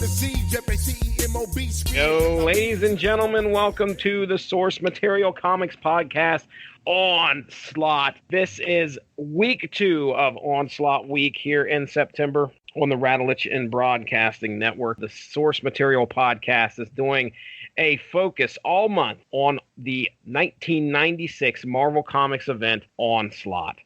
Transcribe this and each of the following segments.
the siege, FACEMOB. Yo, ladies and gentlemen, welcome to the Source Material Comics Podcast Onslaught. This is week 2 of Onslaught Week here in September on the Radulich and Broadcasting Network. The Source Material Podcast is doing a focus all month on the 1996 Marvel Comics event Onslaught.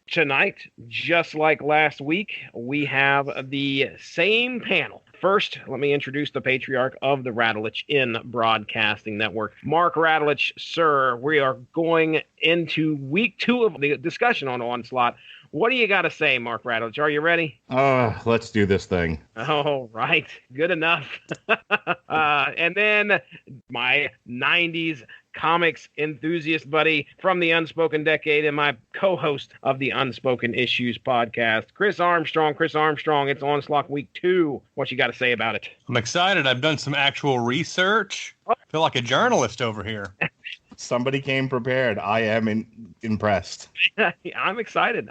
Tonight, just like last week, we have the same panel. First, let me introduce the patriarch of the Radulich in Broadcasting Network, Mark Radulich. Sir, we are going into week 2 of the discussion on Onslaught. What do you got to say, Mark Radulich? Are you ready? Let's do this thing. All right. Good enough. And then my 90s comics enthusiast buddy from the Unspoken Decade and my co-host of the Unspoken Issues podcast, Chris Armstrong. Chris Armstrong, it's Onslaught Week 2. What you got to say about it? I'm excited. I've done some actual research. I feel like a journalist over here. Somebody came prepared. I am impressed. I'm excited.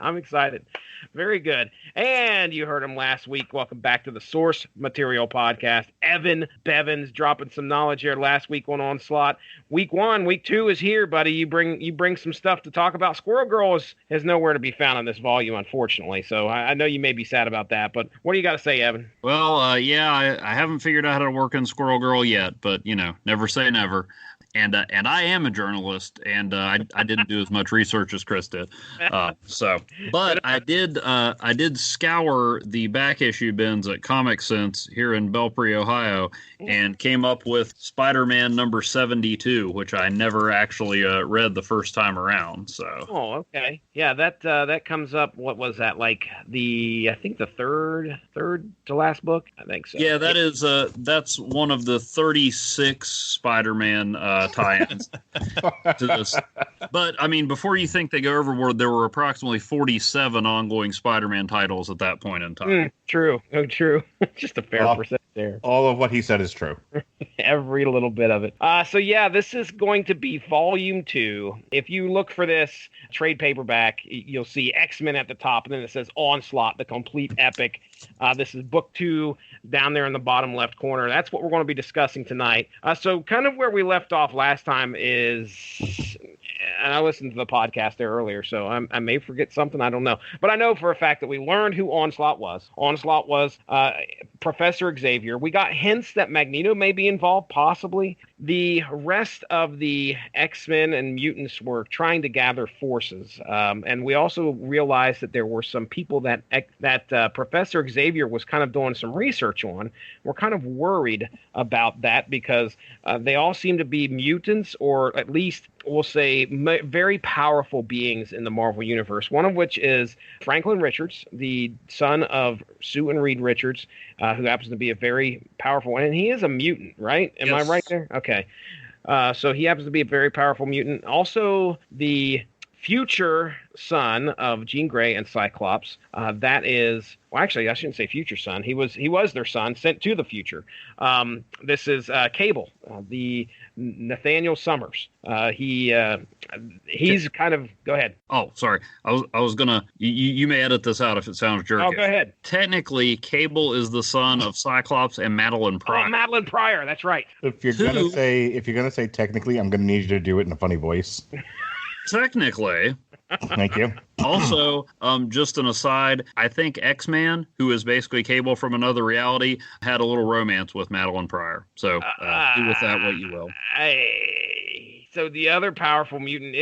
Very good. And you heard him last week. Welcome back to the Source Material Podcast. Evan Bevins dropping some knowledge here last week on Onslaught. Week 1, week 2 is here, buddy. You bring some stuff to talk about. Squirrel Girl is nowhere to be found in this volume, unfortunately. So I know you may be sad about that, but what do you got to say, Evan? Well, I haven't figured out how to work in Squirrel Girl yet, but never say never. And I am a journalist, and I didn't do as much research as Chris did. But I did scour the back issue bins at Comic Sense here in Belpre, Ohio, and came up with Spider-Man number 72, which I never actually read the first time around. So. Oh, okay. Yeah, that comes up. What was that, like I think the third to last book? I think so. Yeah, that's one of the 36 Spider-Man tie-ins to this. But I mean, before you think they go overboard, there were approximately 47 ongoing Spider-Man titles at that point in time. True. Just a fair percent there. All of what he said is true. Every little bit of it. So yeah, this is going to be volume 2. If you look for this trade paperback, you'll see X-Men at the top, and then it says Onslaught, the Complete Epic. This is book 2 down there in the bottom left corner. That's what we're going to be discussing tonight. So kind of where we left off last time is, and I listened to the podcast there earlier, so I may forget something. I don't know. But I know for a fact that we learned who Onslaught was. Onslaught was Professor Xavier. We got hints that Magneto may be involved, possibly. The rest of the X-Men and mutants were trying to gather forces. And we also realized that there were some people that Professor Xavier was kind of doing some research on. We're kind of worried about that because they all seem to be mutants, or at least we'll say very powerful beings in the Marvel Universe, one of which is Franklin Richards, the son of Sue and Reed Richards, who happens to be a very powerful one. And he is a mutant, right? Am I right there? Okay. So he happens to be a very powerful mutant. Also, the future son of Jean Grey and Cyclops. That is, well, actually, I shouldn't say future son. He was their son, sent to the future. This is Cable, the Nathaniel Summers. He's kind of. Go ahead. Oh, sorry. I was gonna. You may edit this out if it sounds jerky. Oh, go ahead. Technically, Cable is the son of Cyclops and Madeline Pryor. Oh, Madeline Pryor. That's right. If you're gonna say technically, I'm gonna need you to do it in a funny voice. Technically. Thank you. Also, just an aside, I think X-Man, who is basically Cable from another reality, had a little romance with Madeline Pryor. So do with that what you will. So the other powerful mutant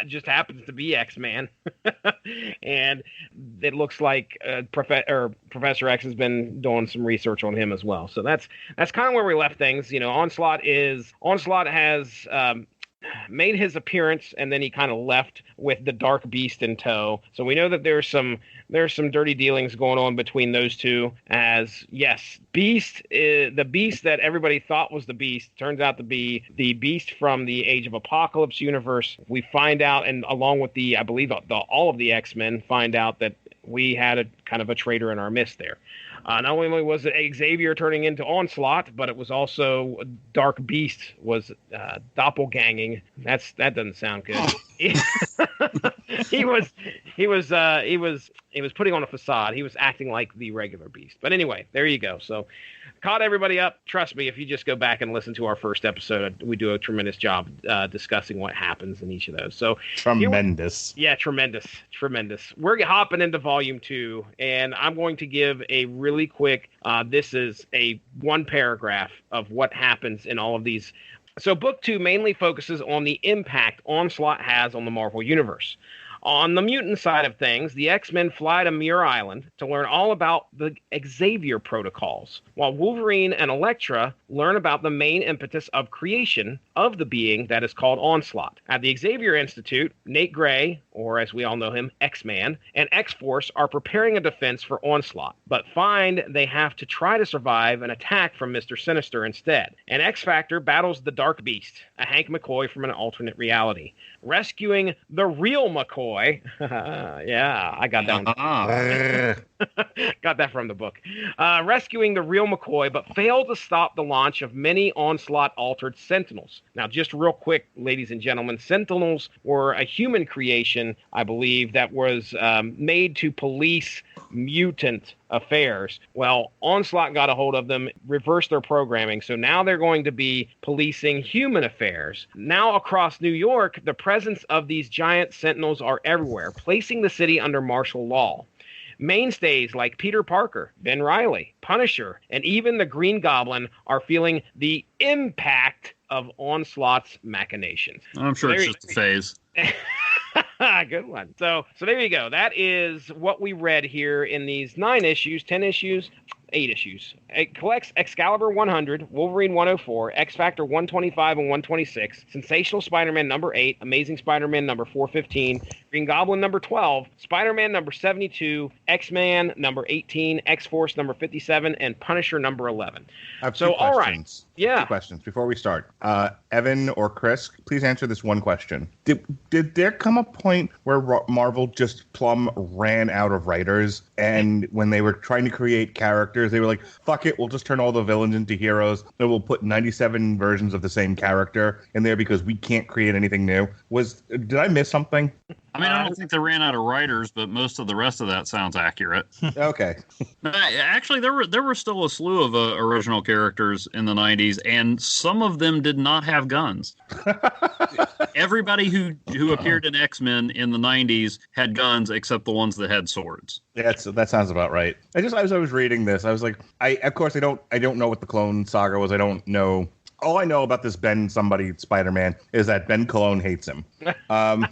just happens to be X-Man. And it looks like Professor X has been doing some research on him as well. So that's kind of where we left things. Onslaught has made his appearance, and then he kind of left with the Dark Beast in tow. So we know that there's some dirty dealings going on between those two. As yes, the Beast that everybody thought was the Beast turns out to be the Beast from the Age of Apocalypse universe. We find out, and along with I believe all of the X-Men find out that we had a kind of a traitor in our midst there. Not only was it Xavier turning into Onslaught, but it was also Dark Beast was doppelganging. That doesn't sound good. He was putting on a facade. He was acting like the regular Beast. But anyway, there you go. So caught everybody up. Trust me, if you just go back and listen to our first episode, we do a tremendous job discussing what happens in each of those. So Tremendous. Yeah, tremendous. We're hopping into volume 2, and I'm going to give a really quick, this is a one paragraph of what happens in all of these. So book 2 mainly focuses on the impact Onslaught has on the Marvel Universe. On the mutant side of things, the X-Men fly to Muir Island to learn all about the Xavier protocols, while Wolverine and Elektra learn about the main impetus of creation of the being that is called Onslaught. At the Xavier Institute, Nate Gray, or as we all know him, X-Man, and X-Force are preparing a defense for Onslaught, but find they have to try to survive an attack from Mr. Sinister instead. And X-Factor battles the Dark Beast, a Hank McCoy from an alternate reality, rescuing the real McCoy. Yeah, I got that one. Got that from the book. Rescuing the real McCoy, but failed to stop the launch of many Onslaught-altered Sentinels. Now, just real quick, ladies and gentlemen, Sentinels were a human creation, I believe, that was made to police mutant affairs. Well, Onslaught got a hold of them, reversed their programming, so now they're going to be policing human affairs. Now across New York, the presence of these giant sentinels are everywhere, placing the city under martial law. Mainstays like Peter Parker, Ben Reilly, Punisher, and even the Green Goblin are feeling the impact of Onslaught's machinations. I'm sure it's just a phase. Good one. So there you go. That is what we read here in these 9 issues, 10 issues, 8 issues. It collects Excalibur 100, Wolverine 104, X-Factor 125 and 126, Sensational Spider-Man number 8, Amazing Spider-Man number 415, Green Goblin number 12, Spider-Man number 72, X-Man number 18, X-Force number 57, and Punisher number 11. I have two questions. All right. Yeah. 2 questions before we start. Evan or Chris, please answer this one question. Did there come a point where Marvel just plumb ran out of writers, and when they were trying to create characters, they were like, fuck it, we'll just turn all the villains into heroes, and we'll put 97 versions of the same character in there because we can't create anything new? Did I miss something? I mean, I don't think they ran out of writers, but most of the rest of that sounds accurate. Okay. Actually, there were still a slew of original characters in the 90s, and some of them did not have guns. Everybody who appeared in X-Men in the 90s had guns except the ones that had swords. Yeah, that sounds about right. As I was reading this, I was like, I don't know what the Clone Saga was. I don't know. All I know about this Ben somebody Spider-Man is that Ben Cologne hates him. I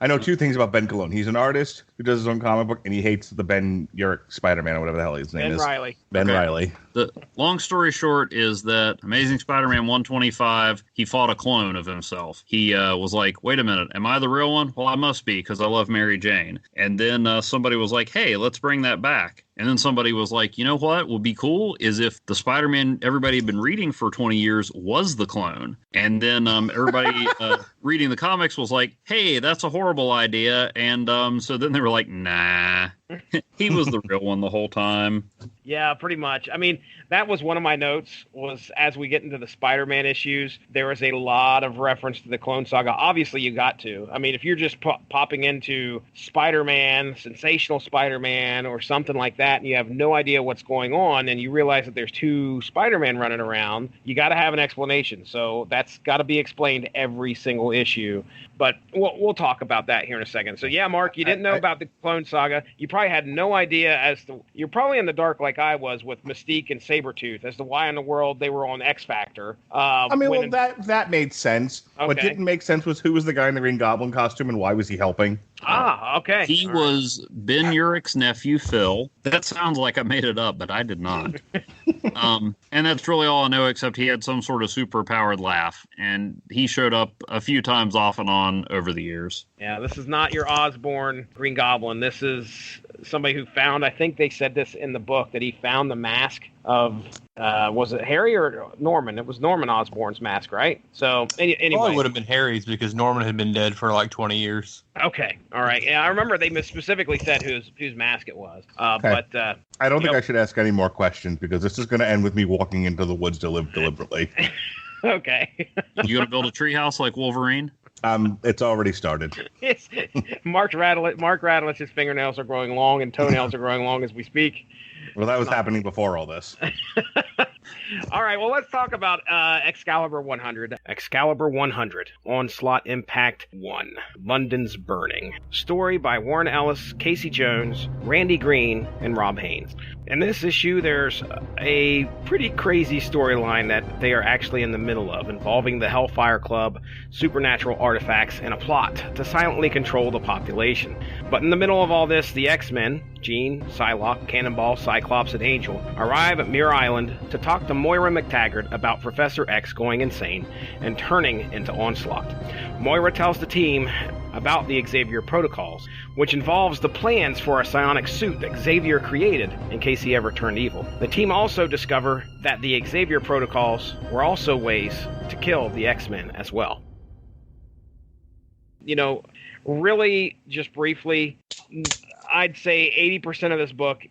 know 2 things about Ben Cologne. He's an artist who does his own comic book, and he hates the Ben Urich Spider-Man or whatever the hell his name is. Ben Reilly. The long story short is that Amazing Spider-Man 125, he fought a clone of himself. He was like, wait a minute, am I the real one? Well, I must be, because I love Mary Jane. And then somebody was like, hey, let's bring that back. And then somebody was like, you know what would be cool is if the Spider-Man everybody had been reading for 20 years was the clone. And then everybody reading the comics was like, hey, that's a horrible idea. And so then they were like, nah, he was the real one the whole time. Yeah, pretty much. I mean, that was one of my notes, was as we get into the Spider-Man issues, there is a lot of reference to the Clone Saga. Obviously, you got to. I mean, if you're just popping into Spider-Man, Sensational Spider-Man, or something like that, and you have no idea what's going on, and you realize that there's 2 Spider-Man running around, you got to have an explanation. So that's got to be explained every single issue. But we'll talk about that here in a second. So, yeah, Mark, you didn't know about the Clone Saga. You probably had no idea you're probably in the dark like I was with Mystique and Sabretooth as to why in the world they were on X Factor. That made sense. Okay. What didn't make sense was who was the guy in the Green Goblin costume and why was he helping? Okay. He was Ben Urich's nephew, Phil. That sounds like I made it up, but I did not. And that's really all I know, except he had some sort of super-powered laugh, and he showed up a few times off and on over the years. Yeah, this is not your Osborn Green Goblin. This is somebody who found, I think they said this in the book, that he found the mask of, was it Harry or Norman? It was Norman Osborn's mask, right? So, anyway. Probably would have been Harry's because Norman had been dead for like 20 years. Okay, all right. Yeah, I remember they specifically said whose mask it was. Okay. But I don't think I should ask any more questions because this is going to end with me walking into the woods to live deliberately. Okay. You going to build a treehouse like Wolverine? It's already started. Mark Radlitz's fingernails are growing long and toenails are growing long as we speak. Well, that was happening before all this. All right, well, let's talk about Excalibur 100. Excalibur 100, Onslaught Impact 1, London's Burning. Story by Warren Ellis, Casey Jones, Randy Green, and Rob Haynes. In this issue, there's a pretty crazy storyline that they are actually in the middle of, involving the Hellfire Club, supernatural artifacts, and a plot to silently control the population. But in the middle of all this, the X-Men, Jean, Psylocke, Cannonball, Cyclops, and Angel, arrive at Muir Island to talk to Moira McTaggart about Professor X going insane and turning into Onslaught. Moira tells the team about the Xavier protocols, which involves the plans for a psionic suit that Xavier created in case he ever turned evil. The team also discover that the Xavier protocols were also ways to kill the X-Men as well. You know, really, just briefly, I'd say 80% of this book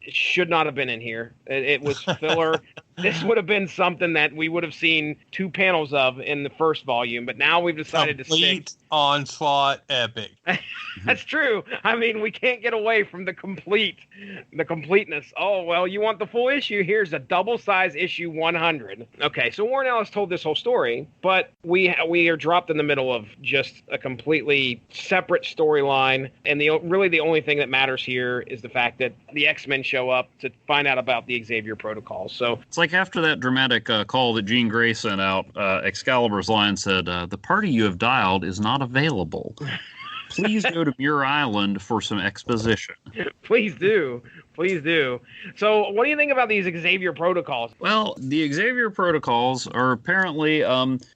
should not have been in here. It was filler. This would have been something that we would have seen 2 panels of in the first volume, but now we've decided to stick. Complete Onslaught Epic. That's true. I mean, we can't get away from the completeness. Oh, well, you want the full issue? Here's a double-size issue 100. Okay, so Warren Ellis told this whole story, but we are dropped in the middle of just a completely separate storyline, and really the only thing that matters here is the fact that the X-Men show up to find out about the Xavier protocols. So it's like after that dramatic call that Jean Grey sent out, Excalibur's line said, "The party you have dialed is not available. Please go to Muir Island for some exposition." Please do. Please do. So what do you think about these Xavier protocols? Well, the Xavier protocols are apparently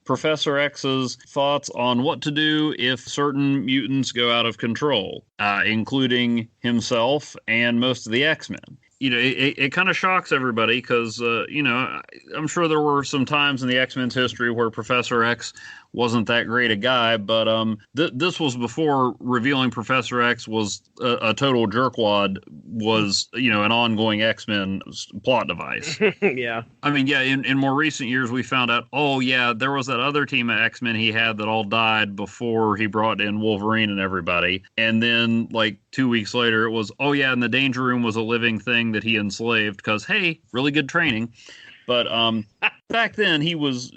Professor X's thoughts on what to do if certain mutants go out of control, including himself and most of the X-Men. You know, it kind of shocks everybody because, you know, I'm sure there were some times in the X-Men's history where Professor X wasn't that great a guy, but this was before revealing Professor X was a total jerkwad was, you know, an ongoing X-Men plot device. Yeah. I mean, yeah, in more recent years, we found out, oh, yeah, there was that other team of X-Men he had that all died before he brought in Wolverine and everybody. And then, like, 2 weeks later, it was, oh, yeah, and the Danger Room was a living thing that he enslaved because, hey, really good training. But back then, he was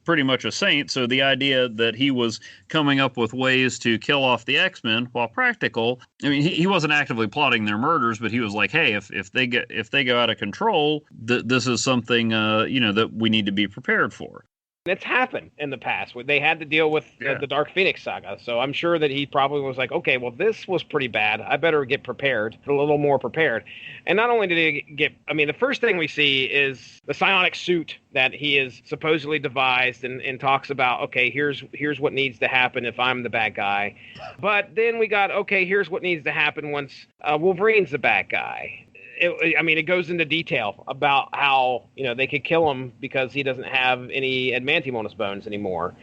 pretty much a saint. So the idea that he was coming up with ways to kill off the X-Men, while practical, I mean, he wasn't actively plotting their murders, but he was like, hey, if they go out of control, this is something you know, that we need to be prepared for. It's happened in the past. They had to deal with the Dark Phoenix saga. So I'm sure that he probably was like, okay, well, this was pretty bad. I better get prepared, a little more prepared. And not only did he get, I mean, the first thing we see is the psionic suit that he is supposedly devised and talks about, okay, here's what needs to happen if I'm the bad guy. But then we got, okay, here's what needs to happen once Wolverine's the bad guy. It goes into detail about how, you know, they could kill him because he doesn't have any adamantium on his bones anymore.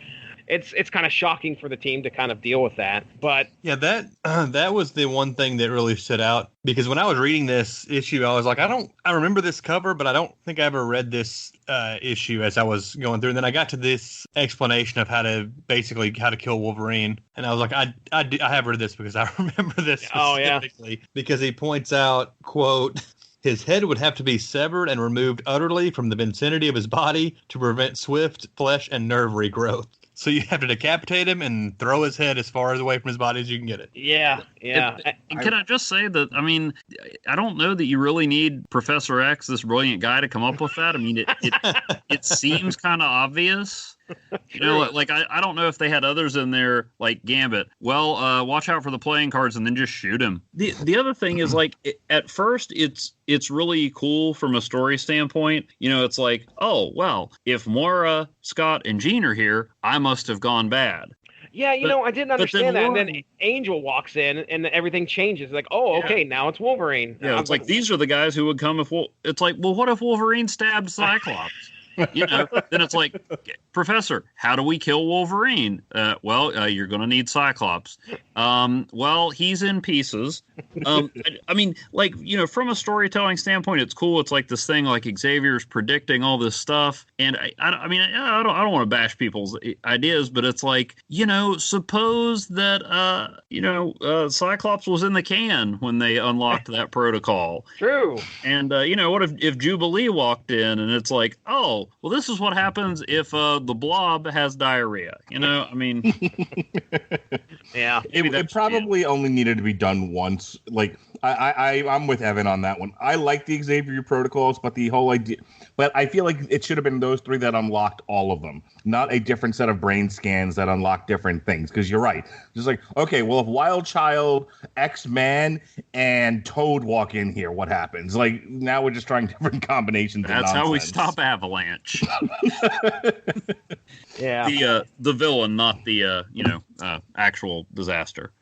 It's kind of shocking for the team to kind of deal with that. But yeah, that was the one thing that really stood out, because when I was reading this issue, I was like, I remember this cover, but I don't think I ever read this issue as I was going through. And then I got to this explanation of how to kill Wolverine, and I was like, I have read this because I remember this specifically, because he points out, quote, his head would have to be severed and removed utterly from the vicinity of his body to prevent swift flesh and nerve regrowth. So you have to decapitate him and throw his head as far away from his body as you can get it. Yeah. And can I just say that, I mean, I don't know that you really need Professor X, this brilliant guy, to come up with that. I mean, it seems kind of obvious. You know, like I don't know if they had others in there like Gambit. Well, watch out for the playing cards and then just shoot him. The other thing is, like, at first it's really cool from a story standpoint. You know, it's like, oh, well, if Moira, Scott, and Jean are here, I must have gone bad. Yeah, I didn't understand that. And then Angel walks in and everything changes. Like, oh, okay, now it's Wolverine. Yeah, it's like these are the guys who would come if it's like, well, what if Wolverine stabbed Cyclops? then it's like, Professor, how do we kill Wolverine? You're going to need Cyclops. He's in pieces. I mean, like, from a storytelling standpoint, it's cool. It's like this thing, like Xavier's predicting all this stuff. And I don't want to bash people's ideas, but it's like, suppose that, Cyclops was in the can when they unlocked that protocol. True. And, what if Jubilee walked in and it's like, oh, well, this is what happens if the Blob has diarrhea. I mean. Yeah. It probably only needed to be done once. Like, I'm with Evan on that one. I like the Xavier protocols, but the whole idea. But I feel like it should have been those three that unlocked all of them, not a different set of brain scans that unlock different things. Because you're right. Just like, okay, well, if Wild Child, X-Man, and Toad walk in here, what happens? Like, now we're just trying different combinations. That's how we stop Avalanche. Yeah. The villain, not the actual disaster.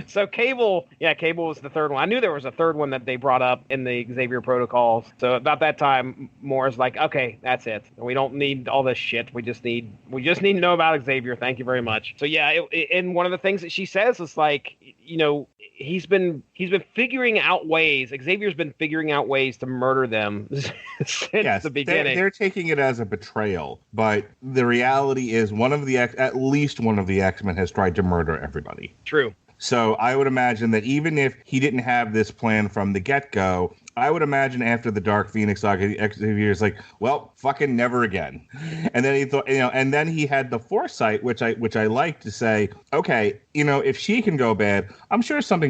So Cable was the third one. I knew there was a third one that they brought up in the Xavier protocols. So about that time, Moore's like, okay, that's it. We don't need all this shit. We just need to know about Xavier. Thank you very much. So yeah, and one of the things that she says is like, he's been figuring out ways. Xavier's been figuring out ways to murder them since the beginning. They're taking it as a betrayal, but the reality is at least one of the X-Men has tried to murder everybody. True. So I would imagine that even if he didn't have this plan from the get-go, I would imagine after the Dark Phoenix saga, Xavier's like, well, fucking never again. And then he thought, and then he had the foresight, which I like to say, okay, if she can go bad, I'm sure some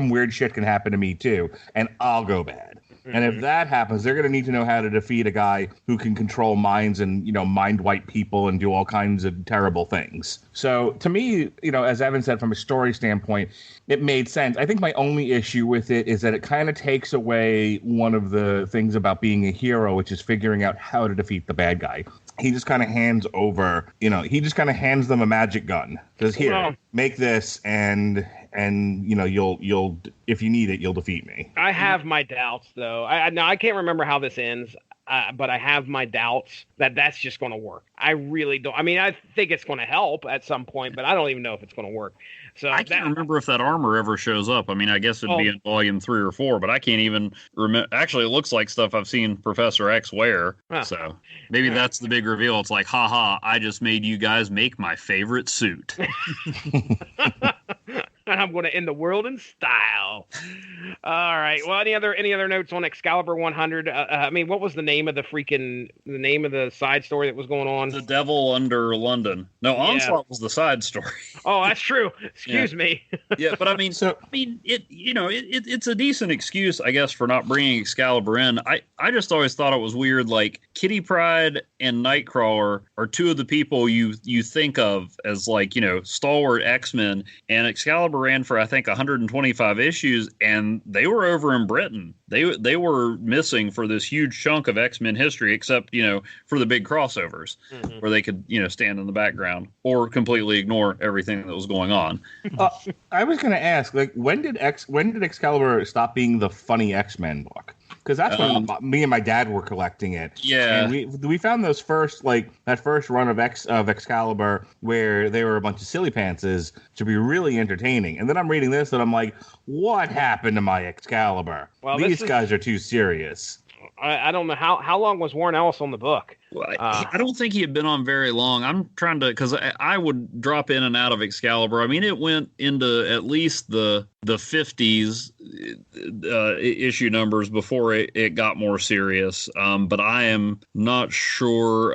weird shit can happen to me too, and I'll go bad. And if that happens, they're going to need to know how to defeat a guy who can control minds and, mind wipe people and do all kinds of terrible things. So to me, as Evan said, from a story standpoint, it made sense. I think my only issue with it is that it kind of takes away one of the things about being a hero, which is figuring out how to defeat the bad guy. He just kind of hands them a magic gun. Says, here, make this, and you'll if you need it, you'll defeat me. I have my doubts, though. I can't remember how this ends, but I have my doubts that that's just going to work. I really don't. I mean, I think it's going to help at some point, but I don't even know if it's going to work. So I can't remember if that armor ever shows up. I mean, I guess it'd be in volume 3 or 4, but I can't even remember. Actually, it looks like stuff I've seen Professor X wear. Huh. So maybe that's the big reveal. It's like, haha, I just made you guys make my favorite suit. And I'm going to end the world in style. All right. Well, any other notes on Excalibur 100? I mean, what was the name of the side story that was going on? The Devil Under London. No, Onslaught was the side story. Oh, that's true. Excuse me. Yeah, but I mean, it's a decent excuse, I guess, for not bringing Excalibur in. I just always thought it was weird. Like, Kitty Pryde and Nightcrawler are two of the people you think of as, like, stalwart X-Men, and Excalibur ran for, I think, 125 issues, and they were over in Britain. They were missing for this huge chunk of X-Men history, except, for the big crossovers where they could, stand in the background or completely ignore everything that was going on. I was going to ask, like, when did Excalibur stop being the funny X-Men book? Because that's when me and my dad were collecting it. Yeah, and we found those that first run of Excalibur where they were a bunch of silly pantses to be really entertaining. And then I'm reading this and I'm like, what happened to my Excalibur? Well, these guys are too serious. I don't know how long was Warren Ellis on the book. Well, I don't think he had been on very long. I'm trying to, because I would drop in and out of Excalibur. I mean, it went into at least the 50s issue numbers before it got more serious. But I am not sure.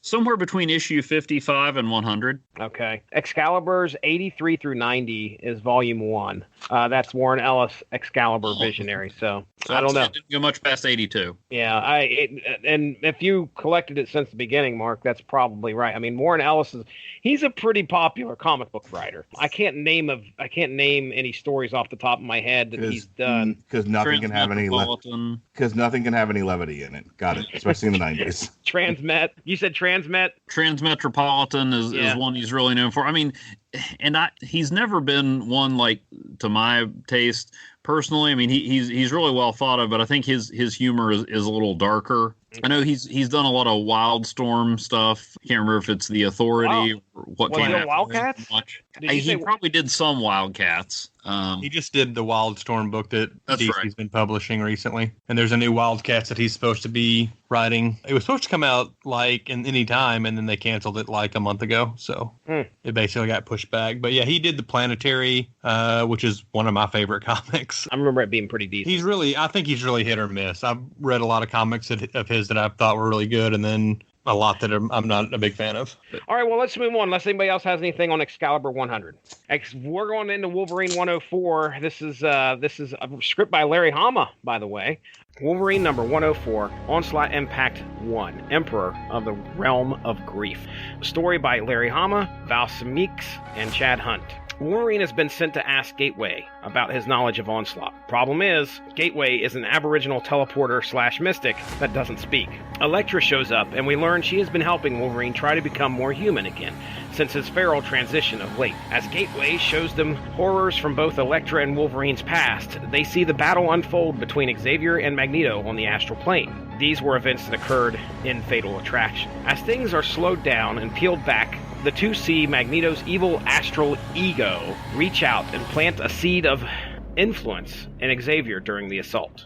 Somewhere between issue 55 and 100. Okay. Excalibur's 83 through 90 is volume 1. That's Warren Ellis Excalibur Visionary. So I don't know. It didn't go much past 82. Yeah. And if you collected it since the beginning, Mark, that's probably right. I mean, Warren Ellis he's a pretty popular comic book writer. I can't name any stories off the top of my head that he's done because nothing can have any levity in it. Got it, especially in the 90s. Transmet. You said Transmet. Transmetropolitan is one he's really known for. I mean, and he's never been one, like, to my taste personally. I mean, he's really well thought of, but I think his humor is a little darker. I know he's done a lot of Wildstorm stuff. I can't remember if it's the Authority or what Was came he on after Wildcats? much. Did you He say- probably did some Wildcats. He just did the Wildstorm book that That's DC's right. been publishing recently. And there's a new Wildcats that he's supposed to be writing. It was supposed to come out like in any time, and then they canceled it like a month ago. So it basically got pushed back. But yeah, he did the Planetary, which is one of my favorite comics. I remember it being pretty decent. I think he's really hit or miss. I've read a lot of comics of his that I thought were really good, and then a lot that I'm not a big fan of. All right, well, let's move on. Unless anybody else has anything on Excalibur 100. We're going into Wolverine 104. This is a script by Larry Hama, by the way. Wolverine number 104, Onslaught Impact 1, Emperor of the Realm of Grief. Story by Larry Hama, Val Semeks, and Chad Hunt. Wolverine has been sent to ask Gateway about his knowledge of Onslaught. Problem is, Gateway is an aboriginal teleporter/mystic that doesn't speak. Elektra shows up, and we learn she has been helping Wolverine try to become more human again, since his feral transition of late. As Gateway shows them horrors from both Elektra and Wolverine's past, they see the battle unfold between Xavier and Magneto on the astral plane. These were events that occurred in Fatal Attraction. As things are slowed down and peeled back, the two see Magneto's evil astral ego reach out and plant a seed of influence in Xavier during the assault.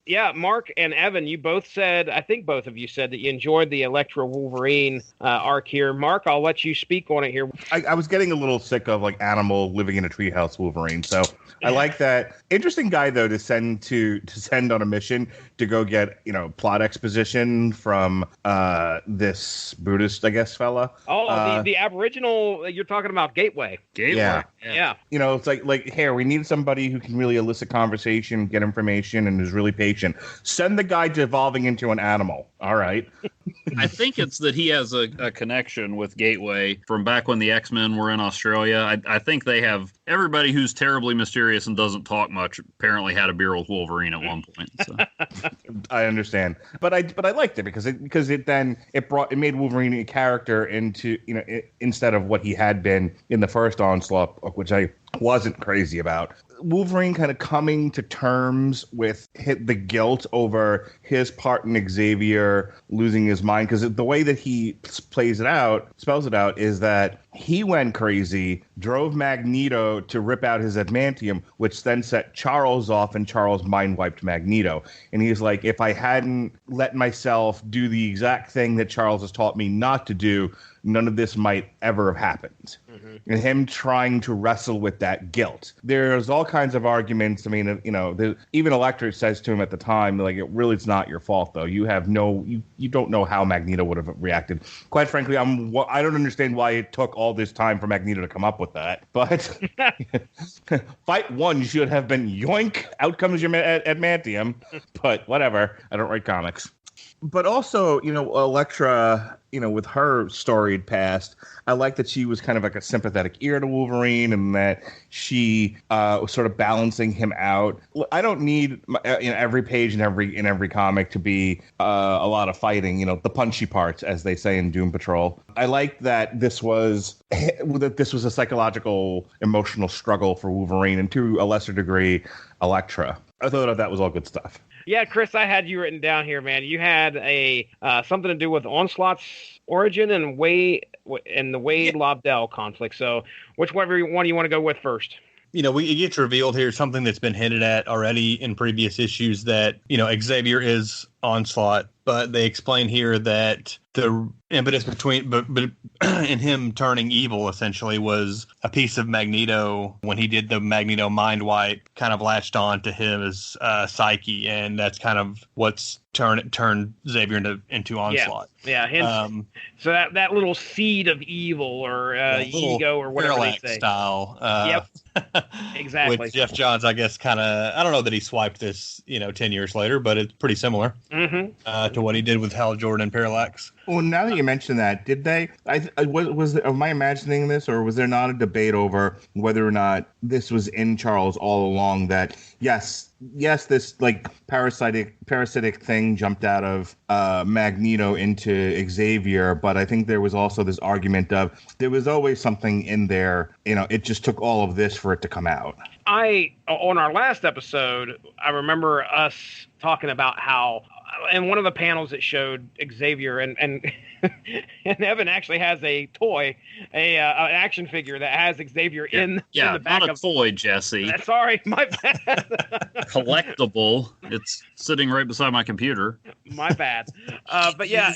Yeah, Mark and Evan, you both said, I think both of you said that you enjoyed the Elektra Wolverine arc here. Mark, I'll let you speak on it here. I was getting a little sick of like Animal living in a treehouse Wolverine, so I like that. Interesting guy though to send on a mission to go get plot exposition from this Buddhist, I guess, fella. Oh, the Aboriginal. You're talking about Gateway. Gateway. Yeah. It's like here we need somebody who can really elicit conversation, get information, and is really patient. Send the guy devolving into an animal. All right. I think it's that he has a connection with Gateway from back when the X-Men were in Australia. I think they have everybody who's terribly mysterious and doesn't talk much apparently had a beer with Wolverine at one point. So. I understand, but I liked it because it made Wolverine a character into instead of what he had been in the first Onslaught book, which I wasn't crazy about. Wolverine kind of coming to terms with the guilt over his part in Xavier losing his mind, because the way that he spells it out, is that he went crazy, drove Magneto to rip out his adamantium, which then set Charles off, and Charles mind wiped Magneto. And he's like, if I hadn't let myself do the exact thing that Charles has taught me not to do, none of this might ever have happened. Mm-hmm. And him trying to wrestle with that guilt. There's all kinds of arguments. I mean, even Elektra says to him at the time, like, it's not your fault, though. You don't know how Magneto would have reacted. Quite frankly, I don't understand why it took all this time for Magneto to come up with that. But fight one should have been yoink, out comes your adamantium. But whatever. I don't write comics. But also, Elektra, with her storied past, I like that she was kind of like a sympathetic ear to Wolverine, and that she was sort of balancing him out. I don't need every page in every comic to be a lot of fighting, the punchy parts, as they say in Doom Patrol. I like that this was a psychological, emotional struggle for Wolverine, and to a lesser degree, Elektra. I thought that was all good stuff. Yeah, Chris, I had you written down here, man. You had a something to do with Onslaught's origin and the Wade Lobdell conflict. So, whichever one you want to go with first? It gets revealed here something that's been hinted at already in previous issues that Xavier is Onslaught, but they explain here that the impetus but in him turning evil essentially was a piece of Magneto when he did the Magneto mind wipe, kind of latched on to his psyche, and that's kind of what's turned Xavier into Onslaught. Yeah. So that little seed of evil or ego or whatever Parallax they say. Style. Yep. Exactly. With Jeff Johns, I guess, kind of. I don't know that he swiped this, 10 years later, but it's pretty similar to what he did with Hal Jordan and Parallax. Well, now that you mention that, did they? Am I imagining this, or was there not a debate over whether or not this was in Charles all along? That yes, this like parasitic thing jumped out of Magneto into Xavier, but I think there was also this argument of there was always something in there. It just took all of this for it to come out. On our last episode, I remember us talking about how in one of the panels it showed Xavier and and Evan actually has a toy, an action figure that has Xavier in the back not a toy, Jesse. Sorry, my bad. Collectible. It's sitting right beside my computer. My bad. But yeah,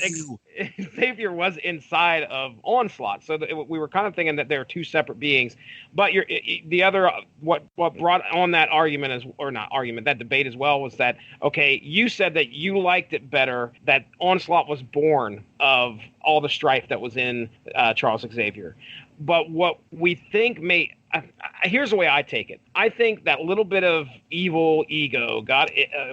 Xavier was inside of Onslaught, so we were kind of thinking that they're two separate beings. But the other what brought on that argument that debate as well was that, okay, you said that you liked it better that Onslaught was born of all the strife that was in Charles Xavier. But what we think here's the way I take it. I think that little bit of evil ego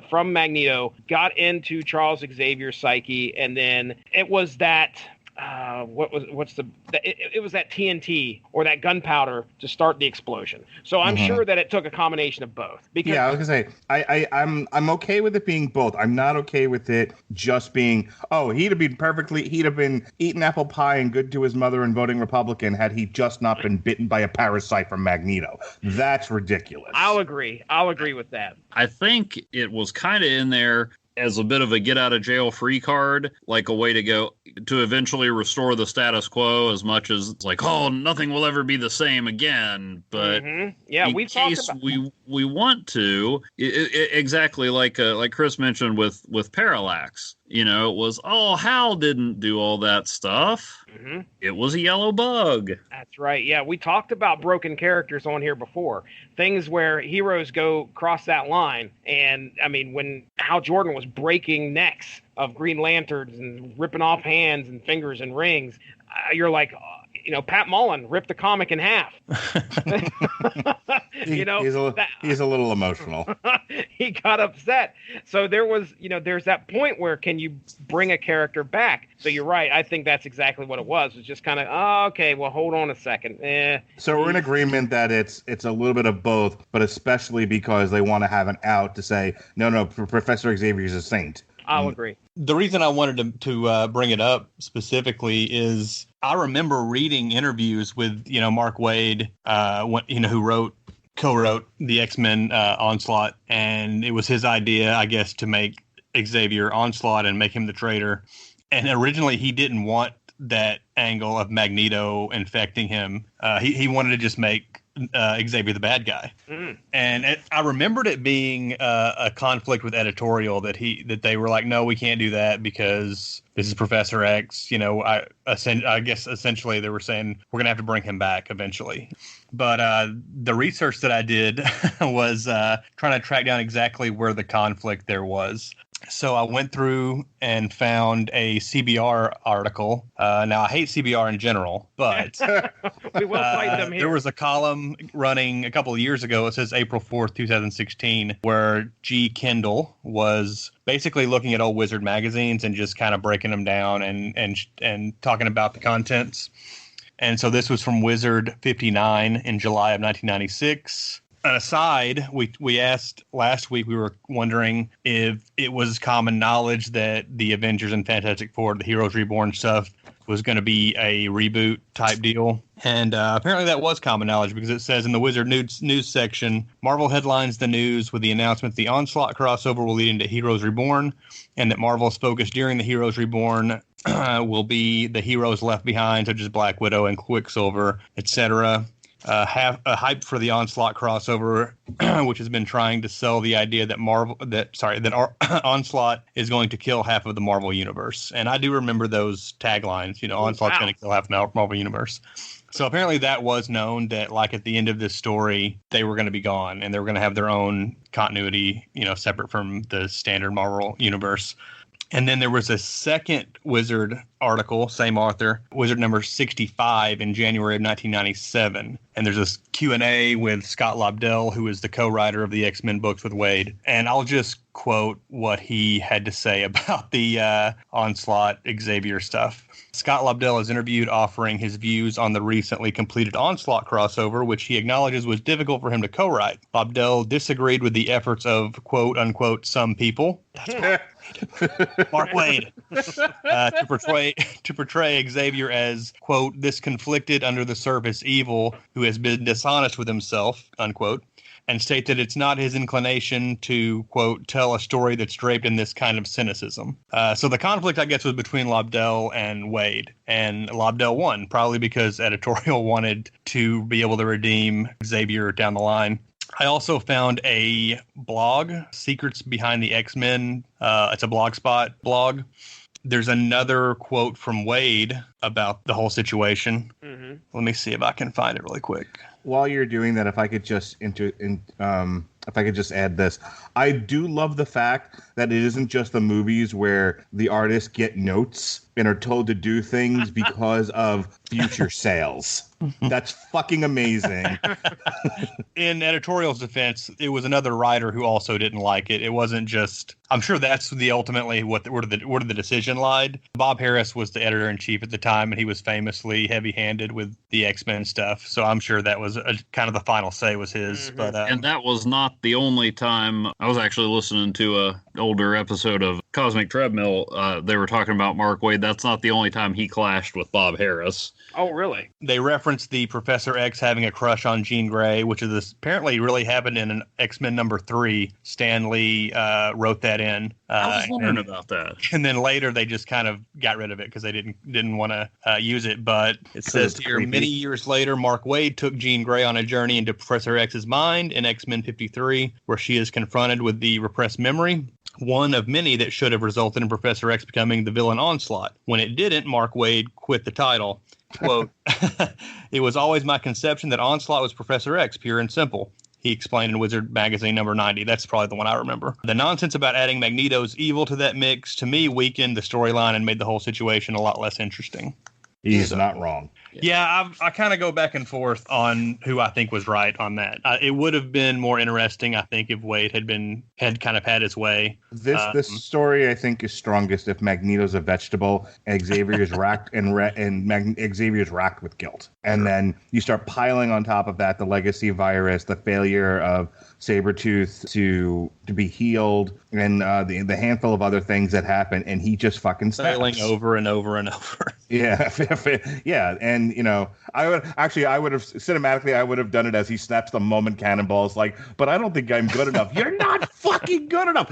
from Magneto got into Charles Xavier's psyche, and then it was that it was that TNT or that gunpowder to start the explosion. So I'm sure that it took a combination of both. Because I was gonna say I'm okay with it being both. I'm not okay with it just being he'd have been eating apple pie and good to his mother and voting Republican had he just not been bitten by a parasite from Magneto. That's ridiculous. I'll agree with that. I think it was kind of in there as a bit of a get out of jail free card, like a way to go to eventually restore the status quo, as much as it's like, nothing will ever be the same again. But we've talked about we want to exactly like Chris mentioned with Parallax. It was Hal didn't do all that stuff. Mm-hmm. It was a yellow bug. That's right. Yeah, we talked about broken characters on here before. Things where heroes go cross that line. And I mean, when Hal Jordan was breaking necks of Green Lanterns and ripping off hands and fingers and rings, you're like, Pat Mullen ripped the comic in half. He's a little emotional. He got upset. So there was, there's that point where can you bring a character back? So you're right. I think that's exactly what it was. It's just kind of, okay, well, hold on a second. So we're in agreement that it's a little bit of both, but especially because they want to have an out to say, no, Professor Xavier is a saint. I'll agree. The reason I wanted to bring it up specifically is I remember reading interviews with, Mark Waid, who co-wrote the X-Men Onslaught, and it was his idea, I guess, to make Xavier Onslaught and make him the traitor. And originally he didn't want that angle of Magneto infecting him. He wanted to just make Xavier the bad guy. And I remembered it being a conflict with editorial that they were like, no, we can't do that because this is Professor X. I guess essentially they were saying we're gonna have to bring him back eventually. But the research that I did was trying to track down exactly where the conflict there was. So I went through and found a CBR article. Now, I hate CBR in general, but we will fight them here. There was a column running a couple of years ago. It says April 4th, 2016, where G. Kendall was basically looking at old Wizard magazines and just kind of breaking them down and talking about the contents. And so this was from Wizard 59 in July of 1996. An aside, we asked last week, we were wondering if it was common knowledge that the Avengers and Fantastic Four, the Heroes Reborn stuff, was going to be a reboot type deal. And apparently that was common knowledge because it says in the Wizard news section, Marvel headlines the news with the announcement the Onslaught crossover will lead into Heroes Reborn, and that Marvel's focus during the Heroes Reborn will be the heroes left behind, such as Black Widow and Quicksilver, etc. Have a hype for the Onslaught crossover, which has been trying to sell the idea that Onslaught is going to kill half of the Marvel universe. And I do remember those taglines, Onslaught's going to kill half the Marvel universe. So apparently that was known that, like, at the end of this story, they were going to be gone and they were going to have their own continuity, separate from the standard Marvel universe. And then there was a second Wizard article, same author, Wizard number 65 in January of 1997. And there's this Q&A with Scott Lobdell, who is the co-writer of the X-Men books with Waid. And I'll just quote what he had to say about the Onslaught Xavier stuff. Scott Lobdell is interviewed offering his views on the recently completed Onslaught crossover, which he acknowledges was difficult for him to co-write. Lobdell disagreed with the efforts of, quote, unquote, some people. That's Mark Waid. To portray Xavier as, quote, this conflicted under the surface evil who has been dishonest with himself, unquote. and state that it's not his inclination to, quote, tell a story that's draped in this kind of cynicism. So the conflict, I guess, was between Lobdell and Wade. And Lobdell won, probably because editorial wanted to be able to redeem Xavier down the line. I also found a blog, Secrets Behind the X-Men. It's a Blogspot blog. There's another quote from Wade about the whole situation. Mm-hmm. Let me see if I can find it really quick. While you're doing that, if I could just add this, I do love the fact that it isn't just the movies where the artists get notes and are told to do things because of future sales. That's fucking amazing. In editorial's defense, it was another writer who also didn't like it. It wasn't just. I'm sure that's ultimately where the decision lied. Bob Harris was the editor-in-chief at the time, and he was famously heavy-handed with the X-Men stuff. So I'm sure that was kind of the final say was his. Mm-hmm. But and that was not the only time. I was actually listening to a older episode of Cosmic Treadmill. They were talking about Mark Waid. That's not the only time he clashed with Bob Harris. Oh, really? They referenced the Professor X having a crush on Jean Grey, which is apparently really happened in an X-Men number 3. Stan Lee wrote that in. I was wondering about that. And then later they just kind of got rid of it because they didn't want to use it. But it says here, creepy. Many years later, Mark Waid took Jean Grey on a journey into Professor X's mind in X-Men 53, where she is confronted with the repressed memory. One of many that should have resulted in Professor X becoming the villain Onslaught. When it didn't, Mark Waid quit the title. Quote, "It was always my conception that Onslaught was Professor X, pure and simple," he explained in Wizard Magazine number 90. That's probably the one I remember. The nonsense about adding Magneto's evil to that mix, to me, weakened the storyline and made the whole situation a lot less interesting. He's not wrong. Yeah, I kind of go back and forth on who I think was right on that. It would have been more interesting, I think, if Wade had kind of had his way. This story, I think, is strongest if Magneto's a vegetable and Xavier's racked Xavier's racked with guilt, and then you start piling on top of that the legacy virus, the failure of Sabretooth to be healed, and the handful of other things that happen, and he just fucking failing over and over and over. Yeah, yeah, and I would have cinematically done it as he snaps the moment cannonballs, like, but I don't think I'm good enough. You're not fucking good enough.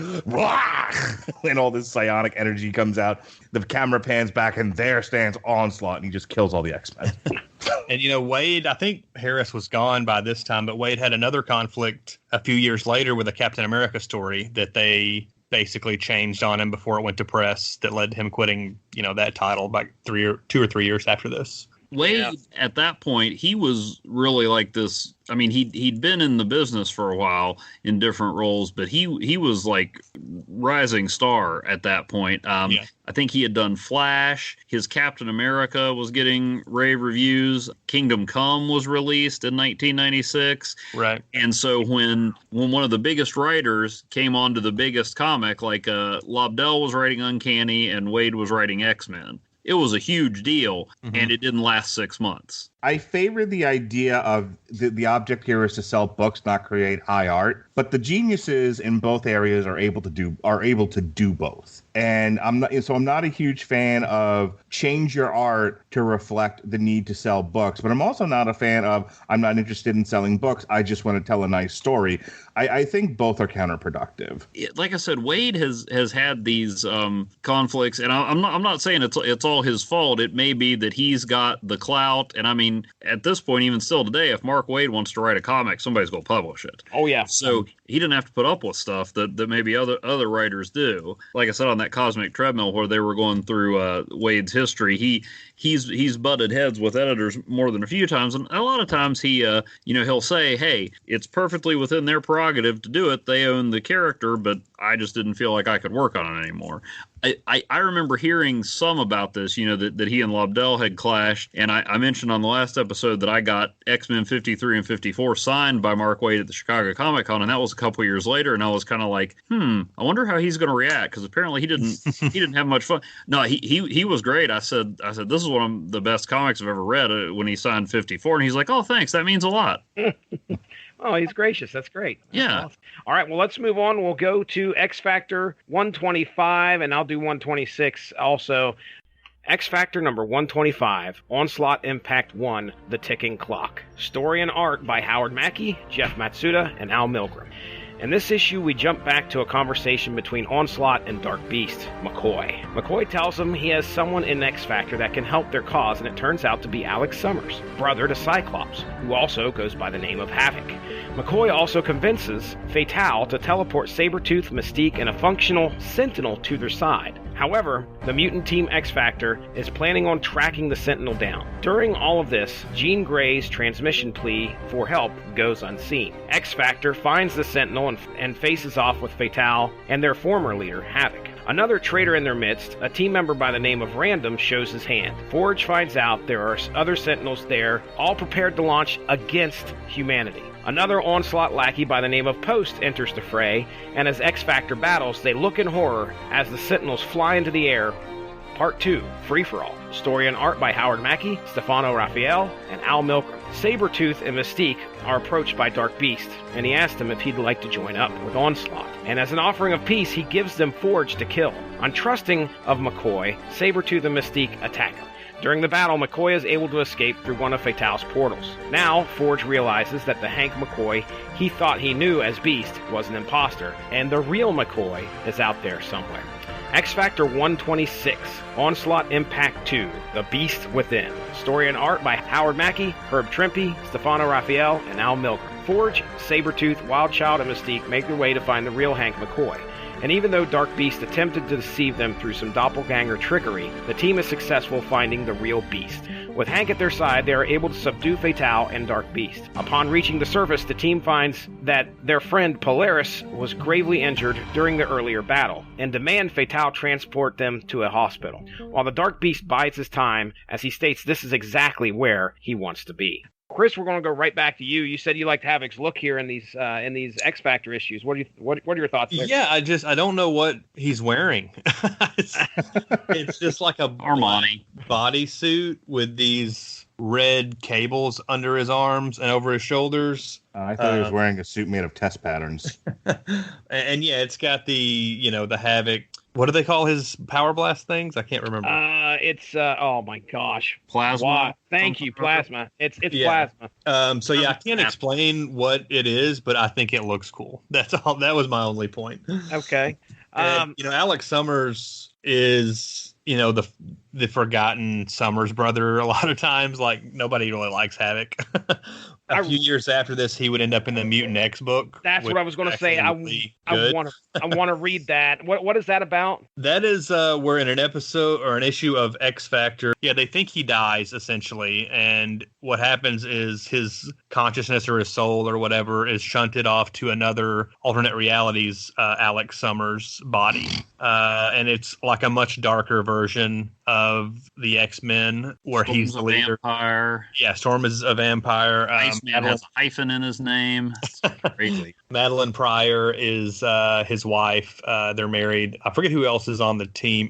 And all this psionic energy comes out. The camera pans back, and there stands Onslaught, and he just kills all the X-Men. And, Wade, I think Harris was gone by this time, but Wade had another conflict a few years later with a Captain America story that they basically changed on him before it went to press that led to him quitting, that title about 2 or 3 years after this. Wade, at that point, he was really like this. I mean, he'd been in the business for a while in different roles, but he was like rising star at that point. I think he had done Flash. His Captain America was getting rave reviews. Kingdom Come was released in 1996. Right. And so when one of the biggest writers came onto the biggest comic, like Lobdell was writing Uncanny and Wade was writing X-Men, it was a huge deal, and it didn't last 6 months. I favor the idea of the object here is to sell books, not create high art. But the geniuses in both areas are able to do both. And I'm not a huge fan of change your art to reflect the need to sell books. But I'm also not a fan of I'm not interested in selling books. I just want to tell a nice story. I think both are counterproductive. Like I said, Wade has had these conflicts, and I'm not saying it's all his fault. It may be that he's got the clout, and I mean, at this point, even still today, if Mark Waid wants to write a comic, somebody's going to publish it. Oh yeah. So he didn't have to put up with stuff that maybe other writers do. Like I said on that Cosmic Treadmill, where they were going through Wade's history, he's butted heads with editors more than a few times, and a lot of times he'll say, "Hey, it's perfectly within their prerogative to do it. They own the character, but I just didn't feel like I could work on it anymore." I remember hearing some about this, that he and Lobdell had clashed, and I mentioned on the last episode that I got X-Men 53 and 54 signed by Mark Waid at the Chicago Comic Con, and that was a couple years later, and I was kind of like, I wonder how he's going to react, because apparently he didn't have much fun. No, he was great. I said this is one of the best comics I've ever read when he signed 54, and he's like, "Oh, thanks, that means a lot." Oh, he's gracious. That's great. That's yeah. Awesome. All right. Well, let's move on. We'll go to X Factor 125, and I'll do 126 also. X Factor number 125, Onslaught Impact 1, The Ticking Clock. Story and art by Howard Mackey, Jeff Matsuda, and Al Milgrom. In this issue, we jump back to a conversation between Onslaught and Dark Beast, McCoy. McCoy tells him he has someone in X Factor that can help their cause, and it turns out to be Alex Summers, brother to Cyclops, who also goes by the name of Havoc. McCoy also convinces Fatale to teleport Sabretooth, Mystique, and a functional Sentinel to their side. However, the mutant team X Factor is planning on tracking the Sentinel down. During all of this, Jean Grey's transmission plea for help goes unseen. X Factor finds the Sentinel and faces off with Fatale and their former leader, Havoc. Another traitor in their midst, a team member by the name of Random, shows his hand. Forge finds out there are other Sentinels there, all prepared to launch against humanity. Another Onslaught lackey by the name of Post enters the fray, and as X Factor battles, they look in horror as the Sentinels fly into the air. Part 2, Free For All. Story and art by Howard Mackey, Stefano Raphael, and Al Milgrom. Sabretooth and Mystique are approached by Dark Beast, and he asks them if he'd like to join up with Onslaught. And as an offering of peace, he gives them Forge to kill. Untrusting of McCoy, Sabretooth and Mystique attack him. During the battle, McCoy is able to escape through one of Fatale's portals. Now, Forge realizes that the Hank McCoy he thought he knew as Beast was an imposter, and the real McCoy is out there somewhere. X Factor 126, Onslaught Impact 2, The Beast Within. Story and art by Howard Mackey, Herb Trimpe, Stefano Raphael, and Al Milgrom. Forge, Sabretooth, Wildchild, and Mystique make their way to find the real Hank McCoy. And even though Dark Beast attempted to deceive them through some doppelganger trickery, the team is successful finding the real Beast. With Hank at their side, they are able to subdue Fatale and Dark Beast. Upon reaching the surface, the team finds that their friend Polaris was gravely injured during the earlier battle, and demand Fatale transport them to a hospital, while the Dark Beast bides his time as he states this is exactly where he wants to be. Chris, we're going to go right back to you. You said you liked Havoc's look here in these X Factor issues. What are your thoughts there? Yeah, I don't know what he's wearing. it's just like a Armani bodysuit with these red cables under his arms and over his shoulders. I thought he was wearing a suit made of test patterns. and yeah, it's got the the Havoc. What do they call his power blast things? I can't remember. It's oh my gosh, Plasma. Wow. Thank you, plasma. It's plasma. So yeah, I can't explain what it is, but I think it looks cool. That's all. That was my only point. Okay. Alex Summers is the forgotten Summers brother. A lot of times, like nobody really likes Havoc. A few years after this, he would end up in the Mutant X book. That's what I was going to say. I want to read that. What is that about? That is we're in an episode or an issue of X Factor. Yeah, they think he dies essentially, and what happens is his consciousness or his soul or whatever is shunted off to another alternate reality's Alex Summers body, and it's like a much darker version of the X-Men where Storm's he's the leader. Vampire. Yeah, Storm is a vampire. Iceman has a hyphen in his name. It's crazy. Madeline Pryor is his wife. They're married. I forget who else is on the team.